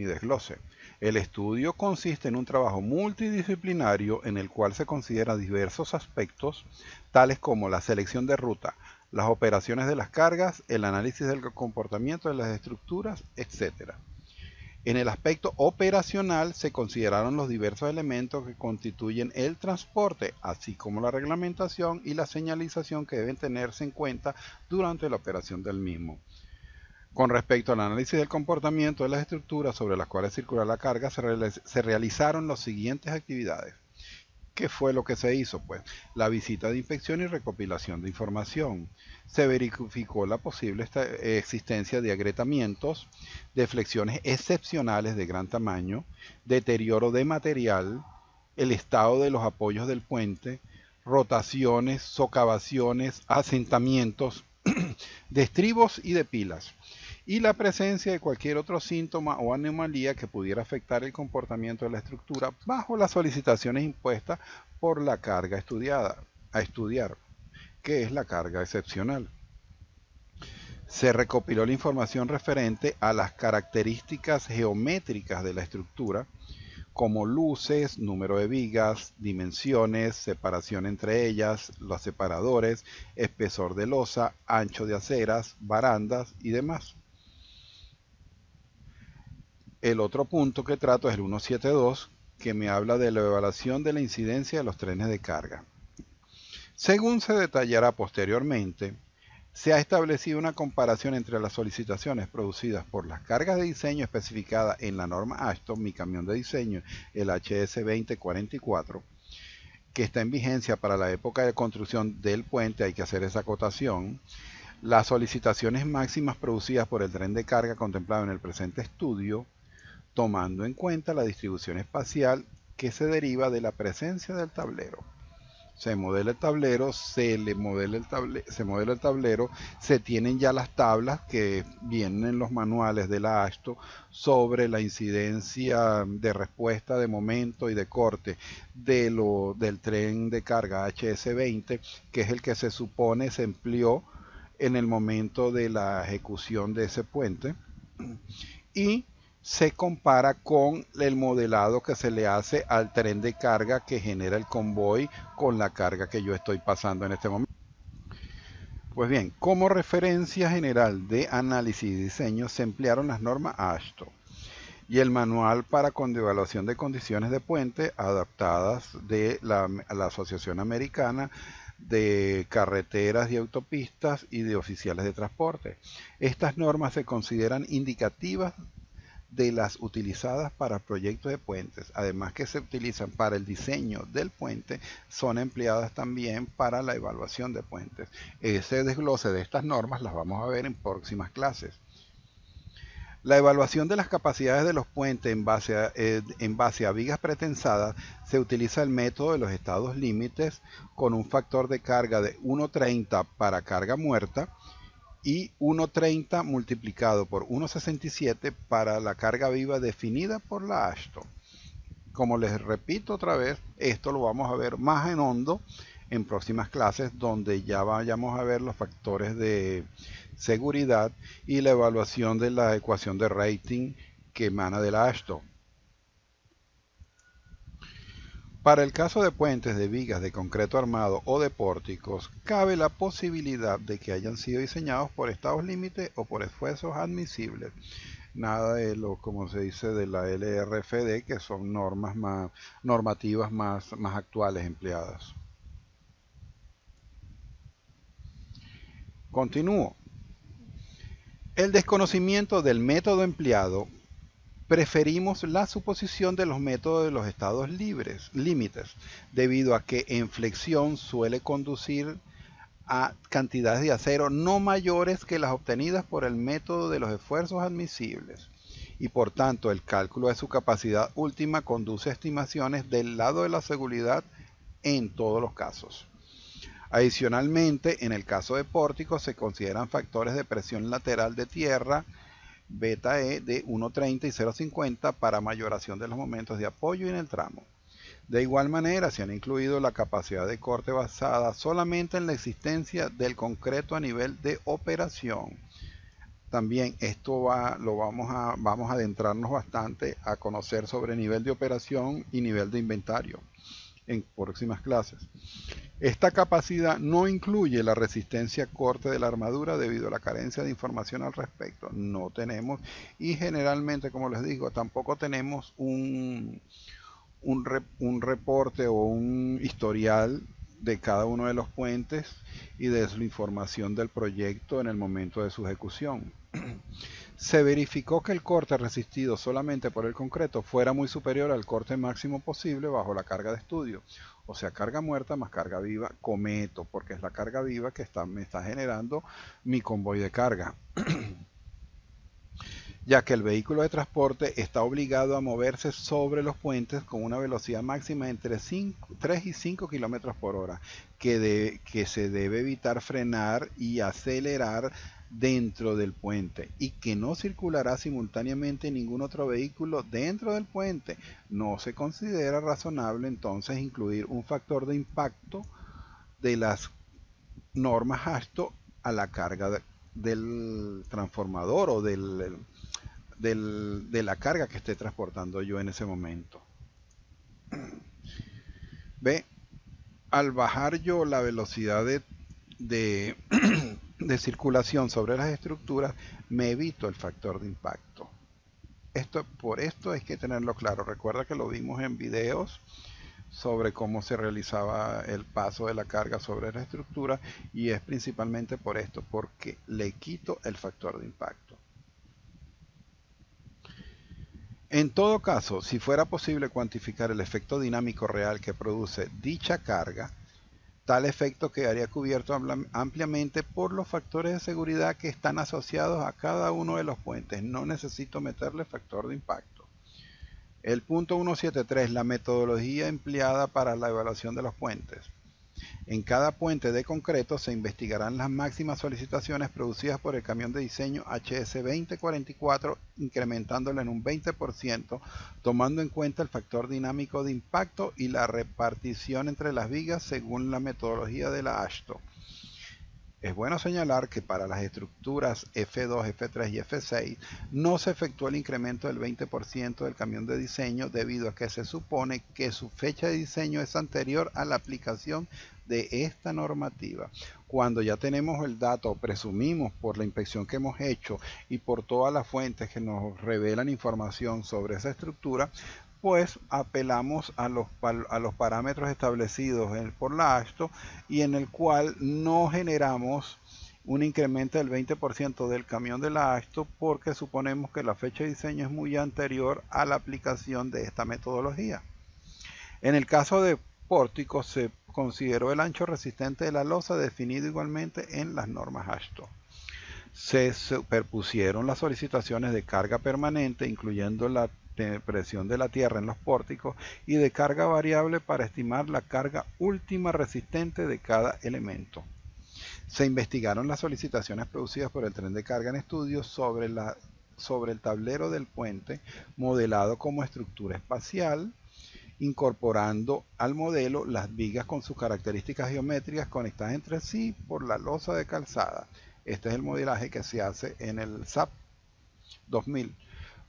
A: desglose. El estudio consiste en un trabajo multidisciplinario en el cual se consideran diversos aspectos, tales como la selección de ruta, las operaciones de las cargas, el análisis del comportamiento de las estructuras, etc. En el aspecto operacional se consideraron los diversos elementos que constituyen el transporte, así como la reglamentación y la señalización que deben tenerse en cuenta durante la operación del mismo. Con respecto al análisis del comportamiento de las estructuras sobre las cuales circula la carga, se realizaron las siguientes actividades. ¿Qué fue lo que se hizo? Pues la visita de inspección y recopilación de información. Se verificó la posible existencia de agrietamientos, de flexiones excepcionales de gran tamaño, deterioro de material, el estado de los apoyos del puente, rotaciones, socavaciones, asentamientos de estribos y de pilas, y la presencia de cualquier otro síntoma o anomalía que pudiera afectar el comportamiento de la estructura bajo las solicitaciones impuestas por la carga a estudiar, que es la carga excepcional. Se recopiló la información referente a las características geométricas de la estructura, como luces, número de vigas, dimensiones, separación entre ellas, los separadores, espesor de losa, ancho de aceras, barandas y demás. El otro punto que trato es el 172, que me habla de la evaluación de la incidencia de los trenes de carga. Según se detallará posteriormente, se ha establecido una comparación entre las solicitaciones producidas por las cargas de diseño especificadas en la norma Ashton, mi camión de diseño, el HS 2044, que está en vigencia para la época de construcción del puente, hay que hacer esa acotación, las solicitaciones máximas producidas por el tren de carga contemplado en el presente estudio, tomando en cuenta la distribución espacial que se deriva de la presencia del tablero. Se modela el tablero, se modela el tablero, se tienen ya las tablas que vienen en los manuales de la AASHTO sobre la incidencia de respuesta de momento y de corte del tren de carga HS-20, que es el que se supone se empleó en el momento de la ejecución de ese puente, y se compara con el modelado que se le hace al tren de carga que genera el convoy con la carga que yo estoy pasando en este momento. Pues bien, como referencia general de análisis y diseño se emplearon las normas AASHTO y el manual para evaluación de condiciones de puente adaptadas de la Asociación Americana de Carreteras y Autopistas y de Oficiales de Transporte. Estas normas se consideran indicativas de las utilizadas para proyectos de puentes, además que se utilizan para el diseño del puente, son empleadas también para la evaluación de puentes. Ese desglose de estas normas las vamos a ver en próximas clases. La evaluación de las capacidades de los puentes en base a vigas pretensadas se utiliza el método de los estados límites con un factor de carga de 1,30 para carga muerta y 1,30 multiplicado por 1,67 para la carga viva definida por la AASHTO. Como les repito otra vez, esto lo vamos a ver más en hondo en próximas clases, donde ya vayamos a ver los factores de seguridad y la evaluación de la ecuación de rating que emana de la AASHTO. Para el caso de puentes de vigas de concreto armado o de pórticos, cabe la posibilidad de que hayan sido diseñados por estados límites o por esfuerzos admisibles. Nada de lo, como se dice, de la LRFD, que son normativas más actuales empleadas. Continúo. El desconocimiento del método empleado, preferimos la suposición de los métodos de los estados límites, debido a que en flexión suele conducir a cantidades de acero no mayores que las obtenidas por el método de los esfuerzos admisibles, y por tanto el cálculo de su capacidad última conduce a estimaciones del lado de la seguridad en todos los casos. Adicionalmente, en el caso de pórticos se consideran factores de presión lateral de tierra beta E de 1,30 y 0,50 para mayoración de los momentos de apoyo en el tramo. De igual manera, se han incluido la capacidad de corte basada solamente en la existencia del concreto a nivel de operación. También esto vamos a adentrarnos bastante a conocer sobre nivel de operación y nivel de inventario en próximas clases. Esta capacidad no incluye la resistencia a corte de la armadura debido a la carencia de información al respecto. No tenemos, y generalmente, como les digo, tampoco tenemos un reporte o un historial de cada uno de los puentes y de la información del proyecto en el momento de su ejecución. Se verificó que el corte resistido solamente por el concreto fuera muy superior al corte máximo posible bajo la carga de estudio, o sea, carga muerta más carga viva, cometo, porque es la carga viva que me está generando mi convoy de carga. Ya que el vehículo de transporte está obligado a moverse sobre los puentes con una velocidad máxima entre 3 y 5 km por hora, que se debe evitar frenar y acelerar dentro del puente, y que no circulará simultáneamente ningún otro vehículo dentro del puente. No se considera razonable entonces incluir un factor de impacto de las normas AASHTO a la carga del transformador o de la carga que esté transportando yo en ese momento. Ve, al bajar yo la velocidad de circulación sobre las estructuras, me evito el factor de impacto. Por esto hay que tenerlo claro. Recuerda que lo vimos en videos sobre cómo se realizaba el paso de la carga sobre la estructura, y es principalmente por esto, porque le quito el factor de impacto. En todo caso, si fuera posible cuantificar el efecto dinámico real que produce dicha carga, tal efecto quedaría cubierto ampliamente por los factores de seguridad que están asociados a cada uno de los puentes. No necesito meterle factor de impacto. El punto 173, la metodología empleada para la evaluación de los puentes. En cada puente de concreto se investigarán las máximas solicitaciones producidas por el camión de diseño HS 2044, incrementándola en un 20%, tomando en cuenta el factor dinámico de impacto y la repartición entre las vigas según la metodología de la AASHTO. Es bueno señalar que para las estructuras F2, F3 y F6 no se efectuó el incremento del 20% del camión de diseño debido a que se supone que su fecha de diseño es anterior a la aplicación de esta normativa. Cuando ya tenemos el dato, presumimos por la inspección que hemos hecho y por todas las fuentes que nos revelan información sobre esa estructura, pues apelamos a los parámetros establecidos por la AASHTO y en el cual no generamos un incremento del 20% del camión de la AASHTO porque suponemos que la fecha de diseño es muy anterior a la aplicación de esta metodología. En el caso de pórticos se consideró el ancho resistente de la losa definido igualmente en las normas AASHTO. Se superpusieron las solicitaciones de carga permanente, incluyendo la presión de la tierra en los pórticos, y de carga variable para estimar la carga última resistente de cada elemento. Se investigaron las solicitaciones producidas por el tren de carga en estudio sobre el tablero del puente, modelado como estructura espacial, incorporando al modelo las vigas con sus características geométricas conectadas entre sí por la losa de calzada. Este es el modelaje que se hace en el SAP 2000.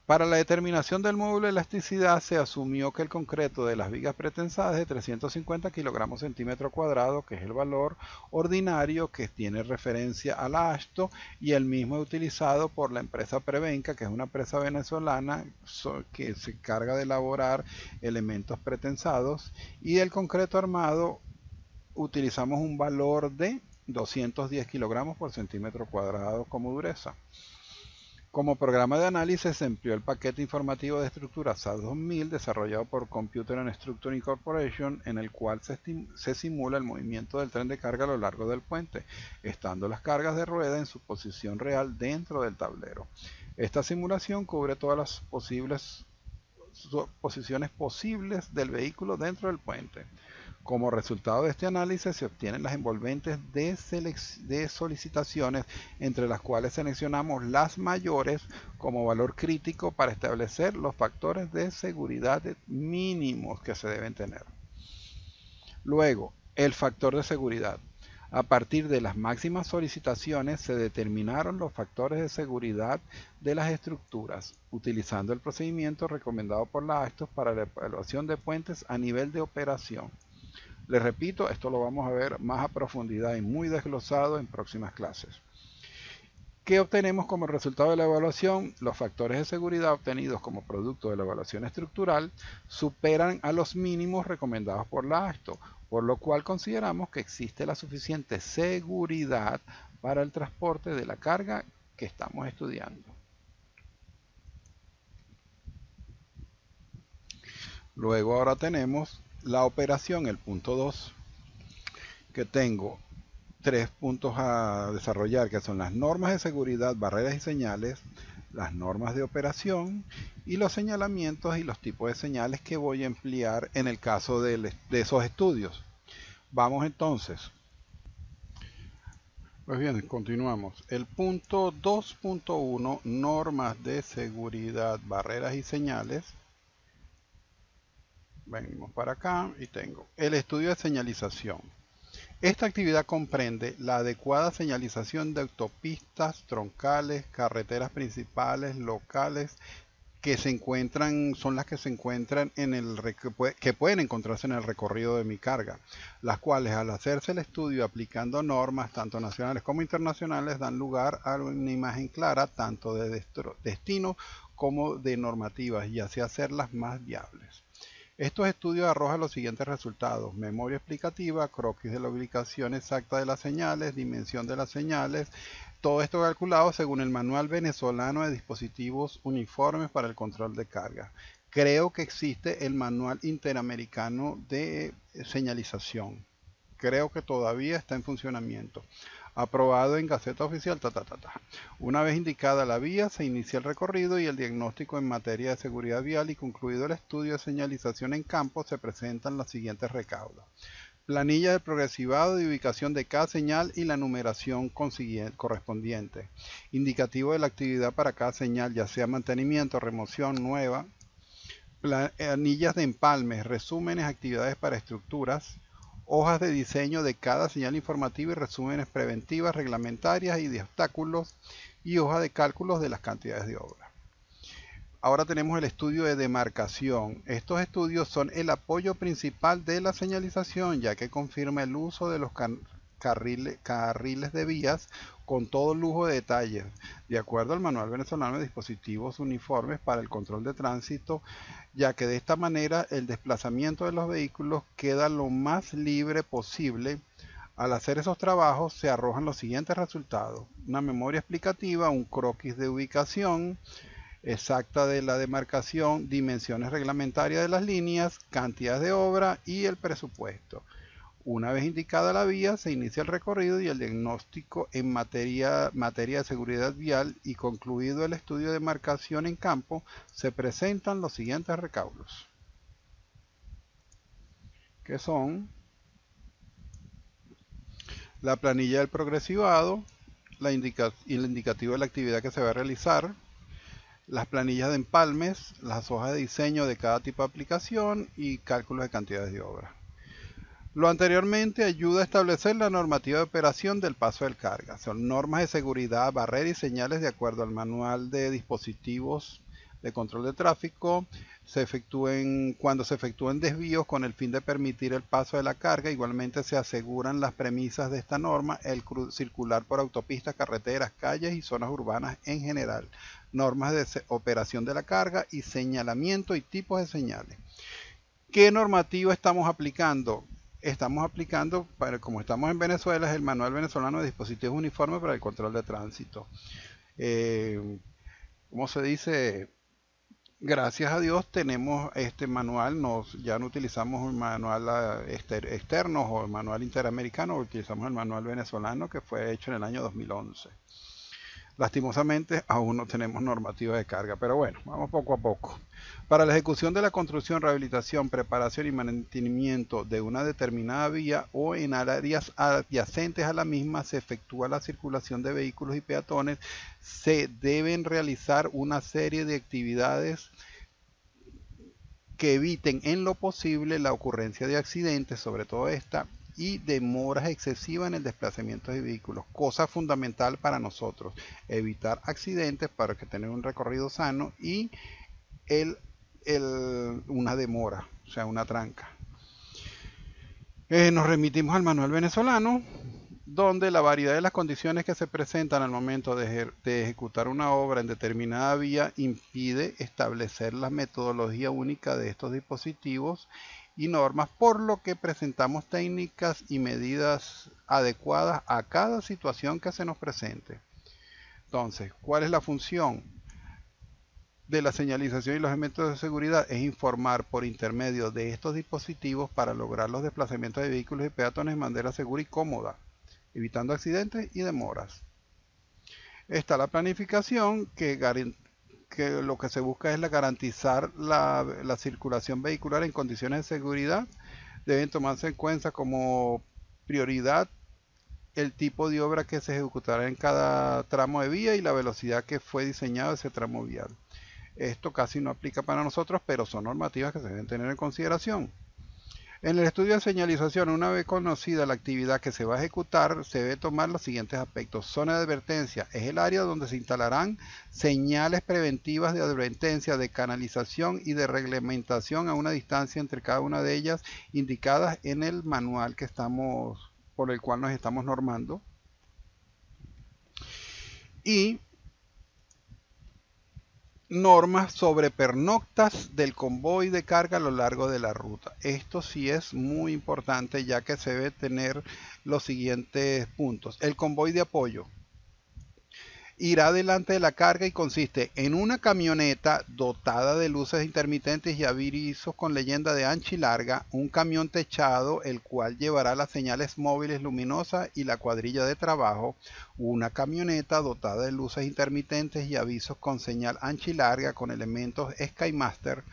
A: Para la determinación del módulo de elasticidad se asumió que el concreto de las vigas pretensadas es de 350 kilogramos centímetro cuadrado, que es el valor ordinario que tiene referencia a la AASHTO, y el mismo es utilizado por la empresa Prevenca, que es una empresa venezolana que se encarga de elaborar elementos pretensados, y el concreto armado utilizamos un valor de 210 kilogramos por centímetro cuadrado como dureza. Como programa de análisis se empleó el paquete informativo de estructura SAT 2000 desarrollado por Computer and Structure Incorporation, en el cual se simula el movimiento del tren de carga a lo largo del puente, estando las cargas de rueda en su posición real dentro del tablero. Esta simulación cubre todas las posiciones posibles del vehículo dentro del puente. Como resultado de este análisis se obtienen las envolventes de solicitaciones, entre las cuales seleccionamos las mayores como valor crítico para establecer los factores de seguridad mínimos que se deben tener. Luego, el factor de seguridad. A partir de las máximas solicitaciones se determinaron los factores de seguridad de las estructuras, utilizando el procedimiento recomendado por la AASHTO para la evaluación de puentes a nivel de operación. Les repito, esto lo vamos a ver más a profundidad y muy desglosado en próximas clases. ¿Qué obtenemos como resultado de la evaluación? Los factores de seguridad obtenidos como producto de la evaluación estructural superan a los mínimos recomendados por la AASHTO, por lo cual consideramos que existe la suficiente seguridad para el transporte de la carga que estamos estudiando. Luego ahora tenemos la operación, el punto 2, que tengo 3 puntos a desarrollar, que son las normas de seguridad, barreras y señales, las normas de operación y los señalamientos y los tipos de señales que voy a emplear en el caso de esos estudios. Vamos entonces. Pues bien, continuamos. El punto 2.1, normas de seguridad, barreras y señales. Venimos para acá y tengo el estudio de señalización. Esta actividad comprende la adecuada señalización de autopistas, troncales, carreteras principales, locales, son las que se encuentran que pueden encontrarse en el recorrido de mi carga, las cuales al hacerse el estudio aplicando normas tanto nacionales como internacionales dan lugar a una imagen clara tanto de destino como de normativas y así hacerlas más viables. Estos estudios arrojan los siguientes resultados: memoria explicativa, croquis de la ubicación exacta de las señales, dimensión de las señales, todo esto calculado según el Manual Venezolano de Dispositivos Uniformes para el Control de Carga. Creo que existe el Manual Interamericano de Señalización. Creo que todavía está en funcionamiento. Aprobado en Gaceta Oficial. Una vez indicada la vía, se inicia el recorrido y el diagnóstico en materia de seguridad vial, y concluido el estudio de señalización en campo, se presentan los siguientes recaudos. Planilla del progresivado de ubicación de cada señal y la numeración correspondiente. Indicativo de la actividad para cada señal, ya sea mantenimiento, remoción, nueva. Planillas de empalmes, resúmenes, actividades para estructuras. Hojas de diseño de cada señal informativa y resúmenes preventivas, reglamentarias y de obstáculos. Y hoja de cálculos de las cantidades de obra. Ahora tenemos el estudio de demarcación. Estos estudios son el apoyo principal de la señalización, ya que confirma el uso de los carriles de vías con todo lujo de detalles, de acuerdo al Manual Venezolano de Dispositivos Uniformes para el Control de Tránsito, ya que de esta manera el desplazamiento de los vehículos queda lo más libre posible. Al hacer esos trabajos se arrojan los siguientes resultados: una memoria explicativa, un croquis de ubicación exacta de la demarcación, dimensiones reglamentarias de las líneas, cantidades de obra y el presupuesto. Una vez indicada la vía, se inicia el recorrido y el diagnóstico en materia de seguridad vial, y concluido el estudio de demarcación en campo, se presentan los siguientes recaudos, que son la planilla del progresivado, el indicativo de la actividad que se va a realizar, las planillas de empalmes, las hojas de diseño de cada tipo de aplicación y cálculos de cantidades de obra. Lo anteriormente ayuda a establecer la normativa de operación del paso de carga. Son normas de seguridad, barreras y señales de acuerdo al manual de dispositivos de control de tráfico. Cuando se efectúen desvíos con el fin de permitir el paso de la carga, igualmente se aseguran las premisas de esta norma: el circular por autopistas, carreteras, calles y zonas urbanas en general. Normas de operación de la carga y señalamiento y tipos de señales. ¿Qué normativa estamos aplicando? Estamos aplicando, como estamos en Venezuela, es el Manual Venezolano de Dispositivos Uniformes para el Control de Tránsito. ¿Cómo se dice? Gracias a Dios tenemos este manual. Ya no utilizamos un manual externo o el manual interamericano, utilizamos el manual venezolano, que fue hecho en el año 2011. Lastimosamente aún no tenemos normativa de carga, pero bueno, vamos poco a poco. Para la ejecución de la construcción, rehabilitación, preparación y mantenimiento de una determinada vía o en áreas adyacentes a la misma, se efectúa la circulación de vehículos y peatones. Se deben realizar una serie de actividades que eviten en lo posible la ocurrencia de accidentes, sobre todo esta, y demoras excesivas en el desplazamiento de vehículos. Cosa fundamental para nosotros: evitar accidentes para que tener un recorrido sano y una demora, o sea, una tranca. Nos remitimos al manual venezolano, donde la variedad de las condiciones que se presentan al momento de ejecutar una obra en determinada vía impide establecer la metodología única de estos dispositivos y normas, por lo que presentamos técnicas y medidas adecuadas a cada situación que se nos presente. Entonces, ¿cuál es la función de la señalización y los elementos de seguridad? Es informar por intermedio de estos dispositivos para lograr los desplazamientos de vehículos y peatones de manera segura y cómoda, evitando accidentes y demoras. Está la planificación, que lo que se busca es garantizar la circulación vehicular en condiciones de seguridad. Deben tomarse en cuenta como prioridad el tipo de obra que se ejecutará en cada tramo de vía y la velocidad que fue diseñado ese tramo vial. Esto casi no aplica para nosotros, pero son normativas que se deben tener en consideración. En el estudio de señalización, una vez conocida la actividad que se va a ejecutar, se debe tomar los siguientes aspectos. Zona de advertencia: es el área donde se instalarán señales preventivas de advertencia, de canalización y de reglamentación a una distancia entre cada una de ellas, indicadas en el manual por el cual nos estamos normando. Y normas sobre pernoctas del convoy de carga a lo largo de la ruta. Esto sí es muy importante, ya que se debe tener los siguientes puntos. El convoy de apoyo irá delante de la carga y consiste en una camioneta dotada de luces intermitentes y avisos con leyenda de ancha y larga, un camión techado, el cual llevará las señales móviles luminosas y la cuadrilla de trabajo, una camioneta dotada de luces intermitentes y avisos con señal ancha y larga con elementos Skymaster,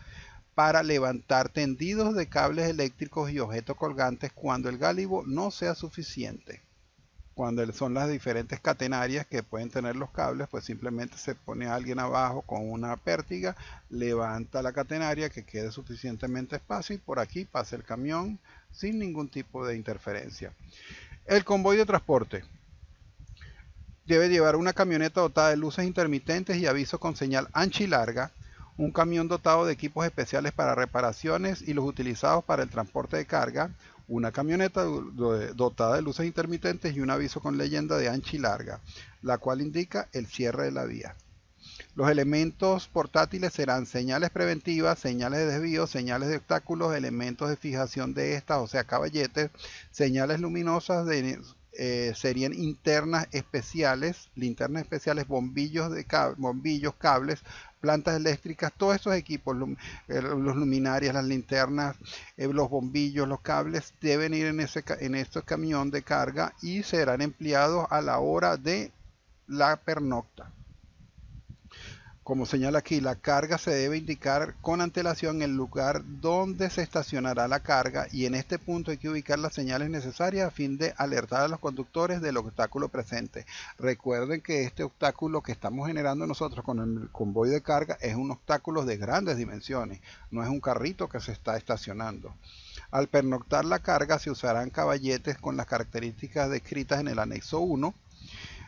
A: para levantar tendidos de cables eléctricos y objetos colgantes cuando el gálibo no sea suficiente. Cuando son las diferentes catenarias que pueden tener los cables, pues simplemente se pone a alguien abajo con una pértiga, levanta la catenaria que quede suficientemente espacio y por aquí pasa el camión sin ningún tipo de interferencia. El convoy de transporte debe llevar una camioneta dotada de luces intermitentes y aviso con señal ancha y larga, un camión dotado de equipos especiales para reparaciones y los utilizados para el transporte de carga, una camioneta dotada de luces intermitentes y un aviso con leyenda de ancha y larga, la cual indica el cierre de la vía. Los elementos portátiles serán señales preventivas, señales de desvío, señales de obstáculos, elementos de fijación de estas, o sea, caballetes, señales luminosas serían linternas especiales, bombillos, bombillos, cables, plantas eléctricas, todos estos equipos, los luminarias, las linternas, los bombillos, los cables, deben ir en este camión de carga y serán empleados a la hora de la pernocta. Como señala aquí, la carga se debe indicar con antelación el lugar donde se estacionará la carga y en este punto hay que ubicar las señales necesarias a fin de alertar a los conductores del obstáculo presente. Recuerden que este obstáculo que estamos generando nosotros con el convoy de carga es un obstáculo de grandes dimensiones, no es un carrito que se está estacionando. Al pernoctar la carga se usarán caballetes con las características descritas en el anexo 1,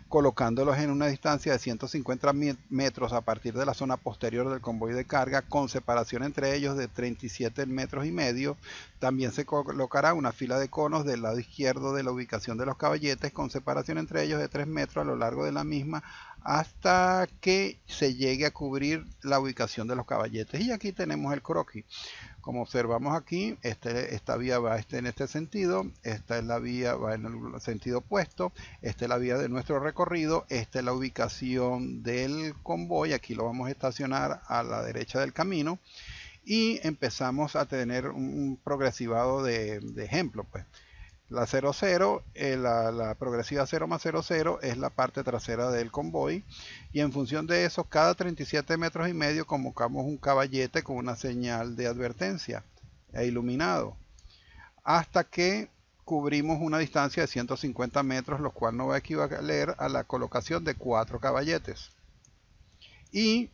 A: colocándolos en una distancia de 150 metros a partir de la zona posterior del convoy de carga, con separación entre ellos de 37 metros y medio. También se colocará una fila de conos del lado izquierdo de la ubicación de los caballetes, con separación entre ellos de 3 metros a lo largo de la misma, hasta que se llegue a cubrir la ubicación de los caballetes. Y aquí tenemos el croquis. Como observamos aquí, esta vía va en este sentido, esta es la vía, va en el sentido opuesto, esta es la vía de nuestro recorrido, esta es la ubicación del convoy, aquí lo vamos a estacionar a la derecha del camino y empezamos a tener un progresivado de ejemplo, pues. La 00, la progresiva 0 más 00 es la parte trasera del convoy y en función de eso cada 37 metros y medio convocamos un caballete con una señal de advertencia e iluminado hasta que cubrimos una distancia de 150 metros, lo cual no va a equivaler a la colocación de 4 caballetes. Y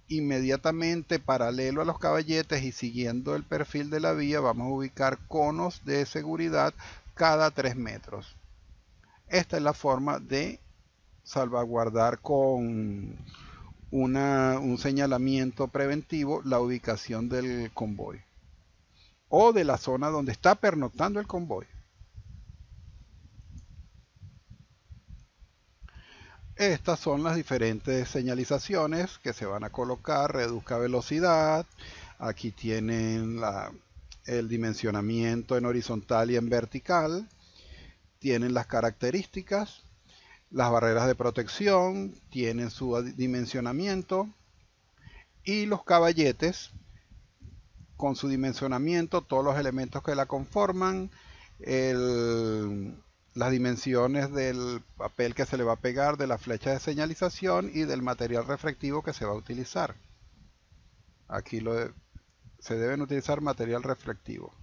A: inmediatamente paralelo a los caballetes y siguiendo el perfil de la vía vamos a ubicar conos de seguridad cada 3 metros. Esta es la forma de salvaguardar con un señalamiento preventivo la ubicación del convoy o de la zona donde está pernoctando el convoy. Estas son las diferentes señalizaciones que se van a colocar. Reduzca velocidad. Aquí tienen el dimensionamiento en horizontal y en vertical. Tienen las características. Las barreras de protección tienen su dimensionamiento. Y los caballetes con su dimensionamiento, todos los elementos que la conforman, las dimensiones del papel que se le va a pegar, de la flecha de señalización y del material reflectivo que se va a utilizar. Aquí se deben utilizar material reflectivo.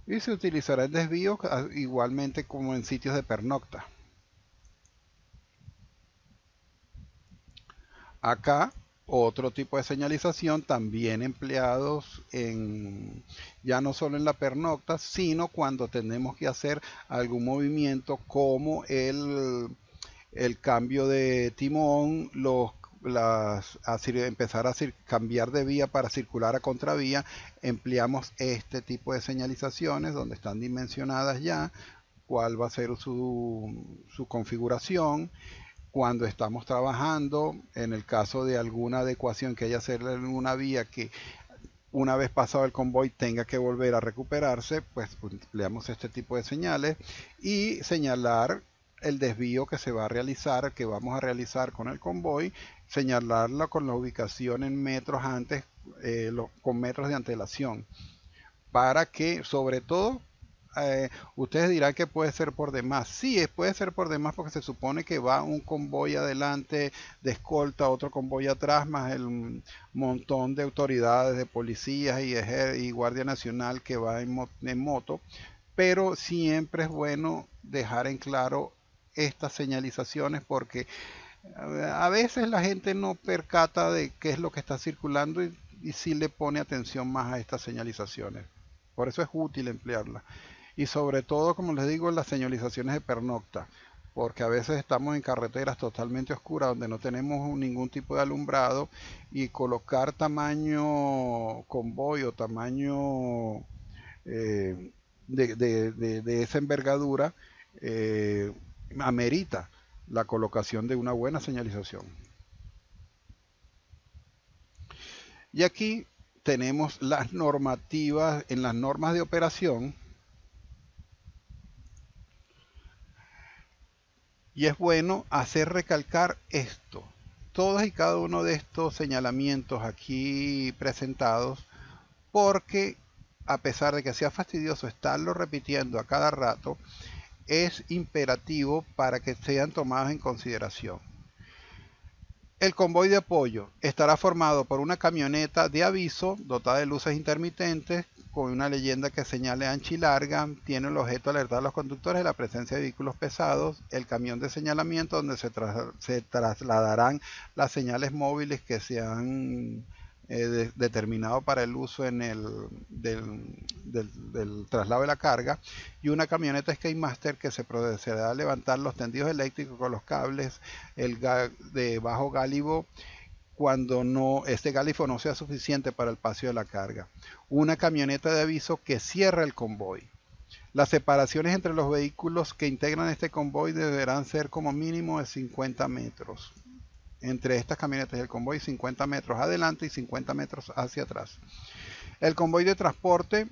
A: Y se utilizará en desvíos igualmente como en sitios de pernocta. Acá otro tipo de señalización también empleados ya no solo en la pernocta, sino cuando tenemos que hacer algún movimiento como el cambio de timón, empezar a cambiar de vía para circular a contravía. Empleamos este tipo de señalizaciones donde están dimensionadas ya cuál va a ser su configuración. Cuando estamos trabajando, en el caso de alguna adecuación que haya que hacer en una vía que una vez pasado el convoy tenga que volver a recuperarse, pues empleamos este tipo de señales y señalar el desvío que se va a realizar, que vamos a realizar con el convoy, señalarlo con la ubicación en metros con metros de antelación, para que sobre todo ustedes dirán que puede ser por demás. Sí, puede ser por demás porque se supone que va un convoy adelante de escolta, otro convoy atrás, más el montón de autoridades, de policías y Guardia Nacional que va en moto. Pero siempre es bueno dejar en claro estas señalizaciones porque a veces la gente no percata de qué es lo que está circulando y sí le pone atención más a estas señalizaciones. Por eso es útil emplearla. Y sobre todo, como les digo, las señalizaciones de pernocta, porque a veces estamos en carreteras totalmente oscuras donde no tenemos ningún tipo de alumbrado y colocar tamaño convoy o tamaño de esa envergadura amerita la colocación de una buena señalización. Y aquí tenemos las normativas, en las normas de operación, y es bueno hacer recalcar esto. Todos y cada uno de estos señalamientos aquí presentados, porque a pesar de que sea fastidioso estarlo repitiendo a cada rato, es imperativo para que sean tomados en consideración. El convoy de apoyo estará formado por una camioneta de aviso dotada de luces intermitentes con una leyenda que señale ancha y larga. Tiene el objeto de alertar a los conductores de la presencia de vehículos pesados. El camión de señalamiento donde se trasladarán las señales móviles que se han determinado para el uso en del traslado de la carga, y una camioneta Skymaster que se procederá a levantar los tendidos eléctricos con los cables de bajo gálibo cuando este gálibo no sea suficiente para el paso de la carga. Una camioneta de aviso que cierra el convoy. Las separaciones entre los vehículos que integran este convoy deberán ser como mínimo de 50 metros. Entre estas camionetas y el convoy, 50 metros adelante y 50 metros hacia atrás. El convoy de transporte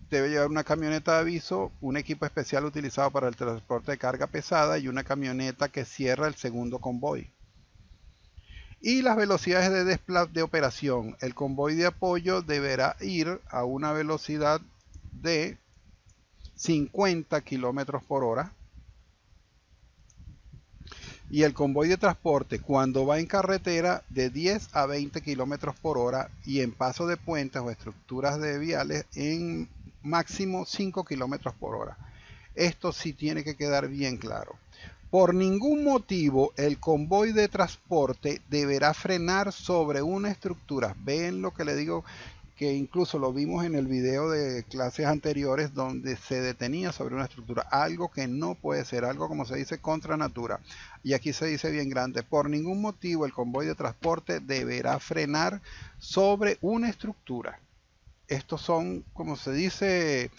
A: debe llevar una camioneta de aviso, un equipo especial utilizado para el transporte de carga pesada y una camioneta que cierra el segundo convoy. Y las velocidades de operación. El convoy de apoyo deberá ir a una velocidad de 50 kilómetros por hora. Y el convoy de transporte, cuando va en carretera, de 10 a 20 kilómetros por hora, y en paso de puentes o estructuras de viales en máximo 5 kilómetros por hora. Esto sí tiene que quedar bien claro. Por ningún motivo el convoy de transporte deberá frenar sobre una estructura. Ven lo que le digo, que incluso lo vimos en el video de clases anteriores donde se detenía sobre una estructura, algo que no puede ser, algo como se dice contra natura. Y aquí se dice bien grande: por ningún motivo el convoy de transporte deberá frenar sobre una estructura. Estos son, como se dice,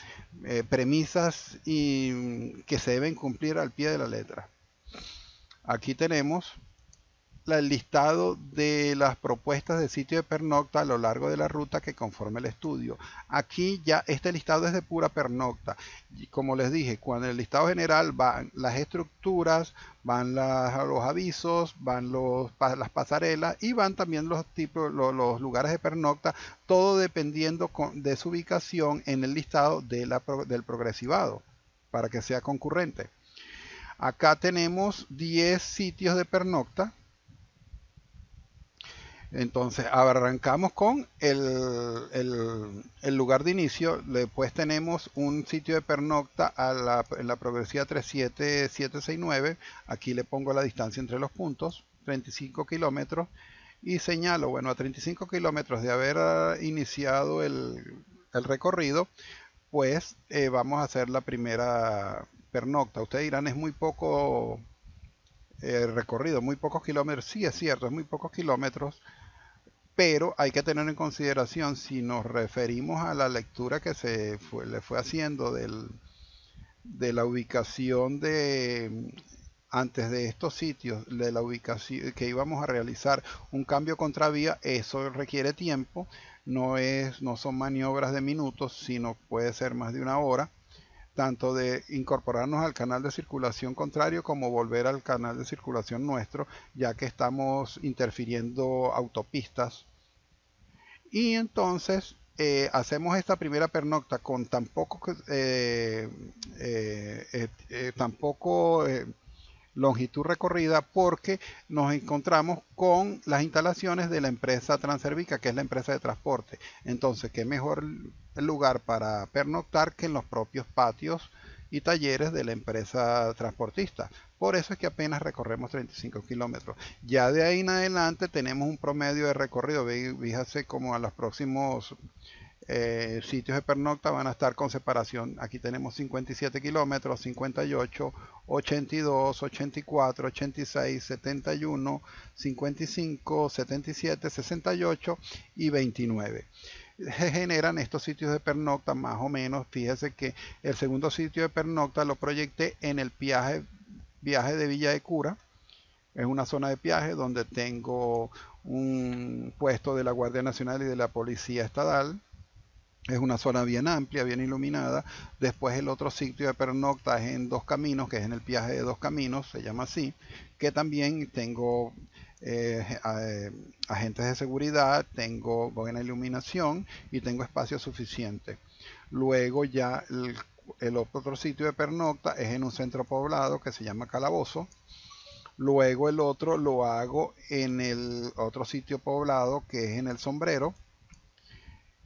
A: premisas que se deben cumplir al pie de la letra. Aquí tenemos el listado de las propuestas de sitio de pernocta a lo largo de la ruta que conforme el estudio. Aquí ya este listado es de pura pernocta. Y como les dije, cuando en el listado general van las estructuras, van los avisos, van las pasarelas y van también los lugares de pernocta, todo dependiendo de su ubicación en el listado del progresivado para que sea concurrente. Acá tenemos 10 sitios de pernocta. Entonces arrancamos con el lugar de inicio. Después tenemos un sitio de pernocta en la progresiva 37769. Aquí le pongo la distancia entre los puntos, 35 kilómetros, y señalo, bueno, a 35 kilómetros de haber iniciado el recorrido, pues vamos a hacer la primera pernocta. Ustedes dirán, es muy poco recorrido, muy pocos kilómetros. Sí, es cierto, es muy pocos kilómetros, pero hay que tener en consideración, si nos referimos a la lectura que le fue haciendo de la ubicación antes de estos sitios, de la ubicación que íbamos a realizar un cambio contravía, eso requiere tiempo, no son maniobras de minutos, sino puede ser más de una hora, tanto de incorporarnos al canal de circulación contrario como volver al canal de circulación nuestro, ya que estamos interfiriendo autopistas. Y entonces hacemos esta primera pernocta con tan poco longitud recorrida porque nos encontramos con las instalaciones de la empresa Transervica, que es la empresa de transporte. Entonces, qué mejor lugar para pernoctar que en los propios patios y talleres de la empresa transportista. Por eso es que apenas recorremos 35 kilómetros. Ya de ahí en adelante tenemos un promedio de recorrido. Fíjate como a los próximos sitios de pernocta van a estar con separación. Aquí tenemos 57 kilómetros, 58, 82, 84, 86, 71, 55, 77, 68 y 29. Se generan estos sitios de pernocta más o menos. Fíjese que el segundo sitio de pernocta lo proyecté en el viaje de Villa de Cura. Es una zona de peaje donde tengo un puesto de la Guardia Nacional y de la Policía Estatal. Es una zona bien amplia, bien iluminada. Después el otro sitio de pernocta es en Dos Caminos, que es en el peaje de Dos Caminos, se llama así, que también tengo agentes de seguridad, tengo buena iluminación y tengo espacio suficiente. Luego ya el otro sitio de pernocta es en un centro poblado que se llama Calabozo. Luego el otro lo hago en el otro sitio poblado que es en El Sombrero.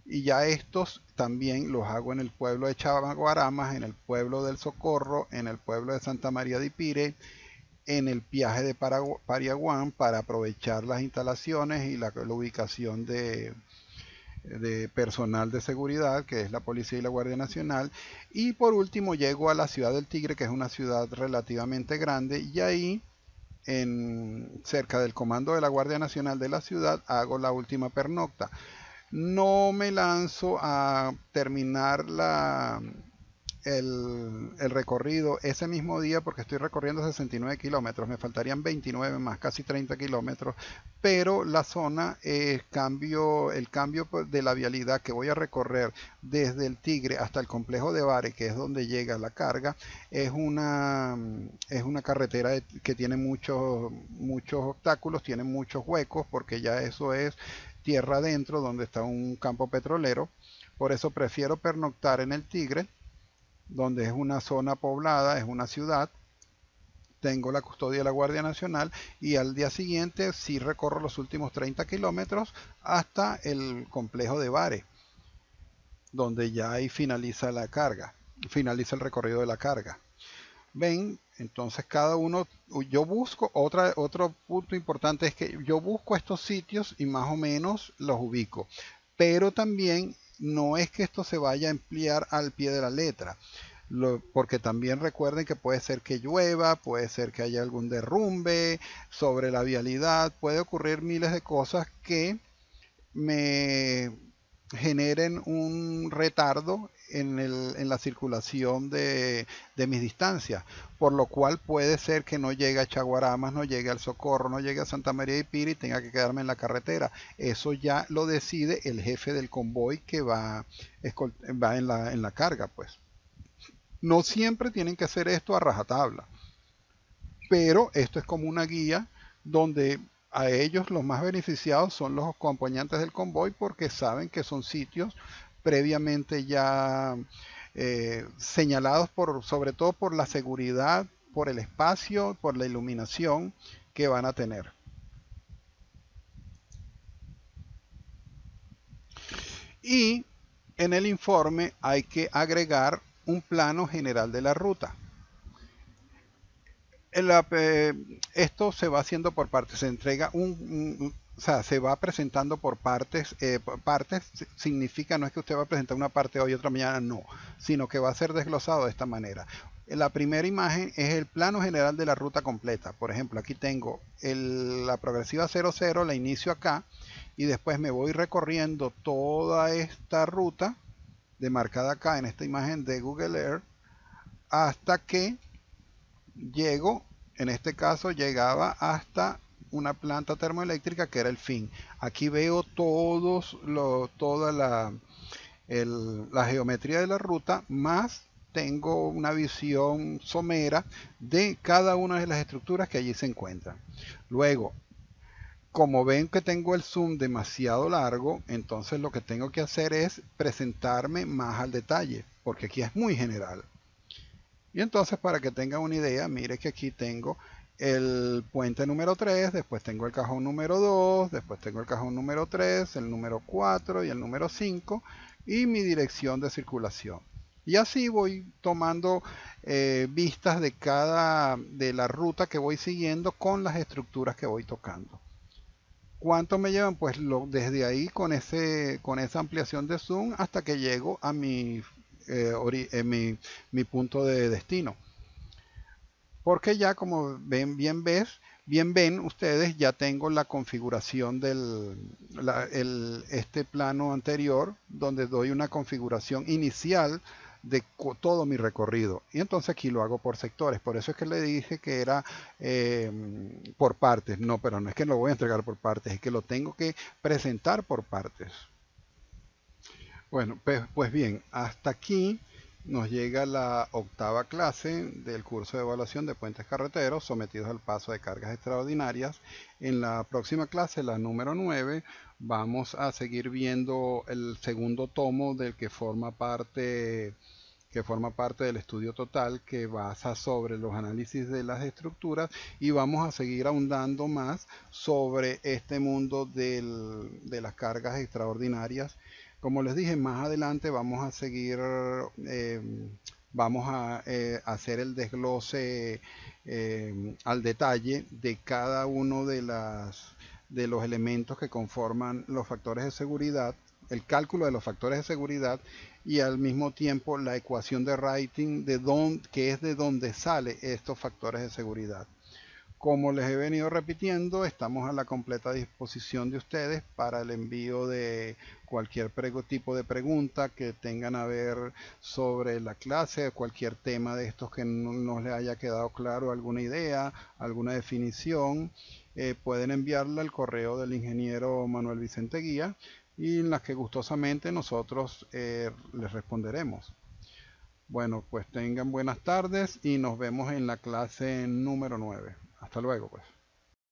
A: Y ya estos también los hago en el pueblo de Chamaguaramas, en el pueblo del Socorro, en el pueblo de Santa María de Ipire, en el peaje de Pariaguán para aprovechar las instalaciones y la ubicación de personal de seguridad, que es la policía y la Guardia Nacional. Y por último llego a la ciudad del Tigre, que es una ciudad relativamente grande, y ahí cerca del comando de la Guardia Nacional de la ciudad hago la última pernocta. No me lanzo a terminar el recorrido ese mismo día porque estoy recorriendo 69 kilómetros, me faltarían 29 más, casi 30 kilómetros, pero la zona, el cambio de la vialidad que voy a recorrer desde el Tigre hasta el complejo de Bari, que es donde llega la carga, es una carretera que tiene muchos obstáculos, tiene muchos huecos, porque ya eso es tierra adentro donde está un campo petrolero. Por eso prefiero pernoctar en el Tigre, donde es una zona poblada, es una ciudad. Tengo la custodia de la Guardia Nacional y al día siguiente sí recorro los últimos 30 kilómetros hasta el complejo de Bari, donde ya ahí finaliza la carga, finaliza el recorrido de la carga. Ven, entonces cada uno, yo busco, otro punto importante es que yo busco estos sitios y más o menos los ubico, pero también no es que esto se vaya a emplear al pie de la letra, porque también recuerden que puede ser que llueva, puede ser que haya algún derrumbe sobre la vialidad, puede ocurrir miles de cosas que me generen un retardo en la circulación de mis distancias, por lo cual puede ser que no llegue a Chaguaramas, no llegue al Socorro, no llegue a Santa María de Ipire y tenga que quedarme en la carretera. Eso ya lo decide el jefe del convoy que va en la carga, pues. No siempre tienen que hacer esto a rajatabla, pero esto es como una guía donde a ellos los más beneficiados son los acompañantes del convoy porque saben que son sitios previamente ya señalados sobre todo por la seguridad, por el espacio, por la iluminación que van a tener. Y en el informe hay que agregar un plano general de la ruta. Esto se va haciendo por partes, se entrega o sea, se va presentando por partes. Partes significa no es que usted va a presentar una parte hoy y otra mañana, no, sino que va a ser desglosado de esta manera. La primera imagen es el plano general de la ruta completa. Por ejemplo, aquí tengo la progresiva 00, la inicio acá y después me voy recorriendo toda esta ruta demarcada acá en esta imagen de Google Earth hasta que llego, en este caso llegaba hasta una planta termoeléctrica que era el fin. Aquí veo toda la geometría de la ruta, más tengo una visión somera de cada una de las estructuras que allí se encuentran. Luego, Como ven que tengo el zoom demasiado largo, entonces lo que tengo que hacer es presentarme más al detalle, porque aquí es muy general. Y entonces para que tengan una idea, mire que aquí tengo el puente número 3, después tengo el cajón número 2, después tengo el cajón número 3, el número 4 y el número 5 y mi dirección de circulación. Y así voy tomando vistas de la ruta que voy siguiendo con las estructuras que voy tocando. ¿Cuánto me llevan? Pues desde ahí con esa ampliación de zoom hasta que llego a mi punto de destino. Porque ya como bien ven ustedes, ya tengo la configuración este plano anterior, donde doy una configuración inicial de todo mi recorrido. Y entonces aquí lo hago por sectores. Por eso es que le dije que era por partes. No, pero no es que lo voy a entregar por partes, es que lo tengo que presentar por partes. Bueno, pues bien, hasta aquí nos llega la octava clase del curso de evaluación de puentes carreteros sometidos al paso de cargas extraordinarias. En la próxima clase, la número 9, vamos a seguir viendo el segundo tomo del que forma parte del estudio total, que basa sobre los análisis de las estructuras, y vamos a seguir ahondando más sobre este mundo de las cargas extraordinarias. Como les dije, más adelante vamos a seguir, eh, vamos a hacer el desglose al detalle de cada uno de los elementos que conforman los factores de seguridad, el cálculo de los factores de seguridad y al mismo tiempo la ecuación de Wright, que es de donde sale estos factores de seguridad. Como les he venido repitiendo, estamos a la completa disposición de ustedes para el envío de cualquier tipo de pregunta que tengan a ver sobre la clase, cualquier tema de estos que no les haya quedado claro, alguna idea, alguna definición. Pueden enviarla al correo del ingeniero Manuel Vicente Guía, y en las que gustosamente nosotros les responderemos. Bueno, pues tengan buenas tardes y nos vemos en la clase número 9. Hasta luego, pues.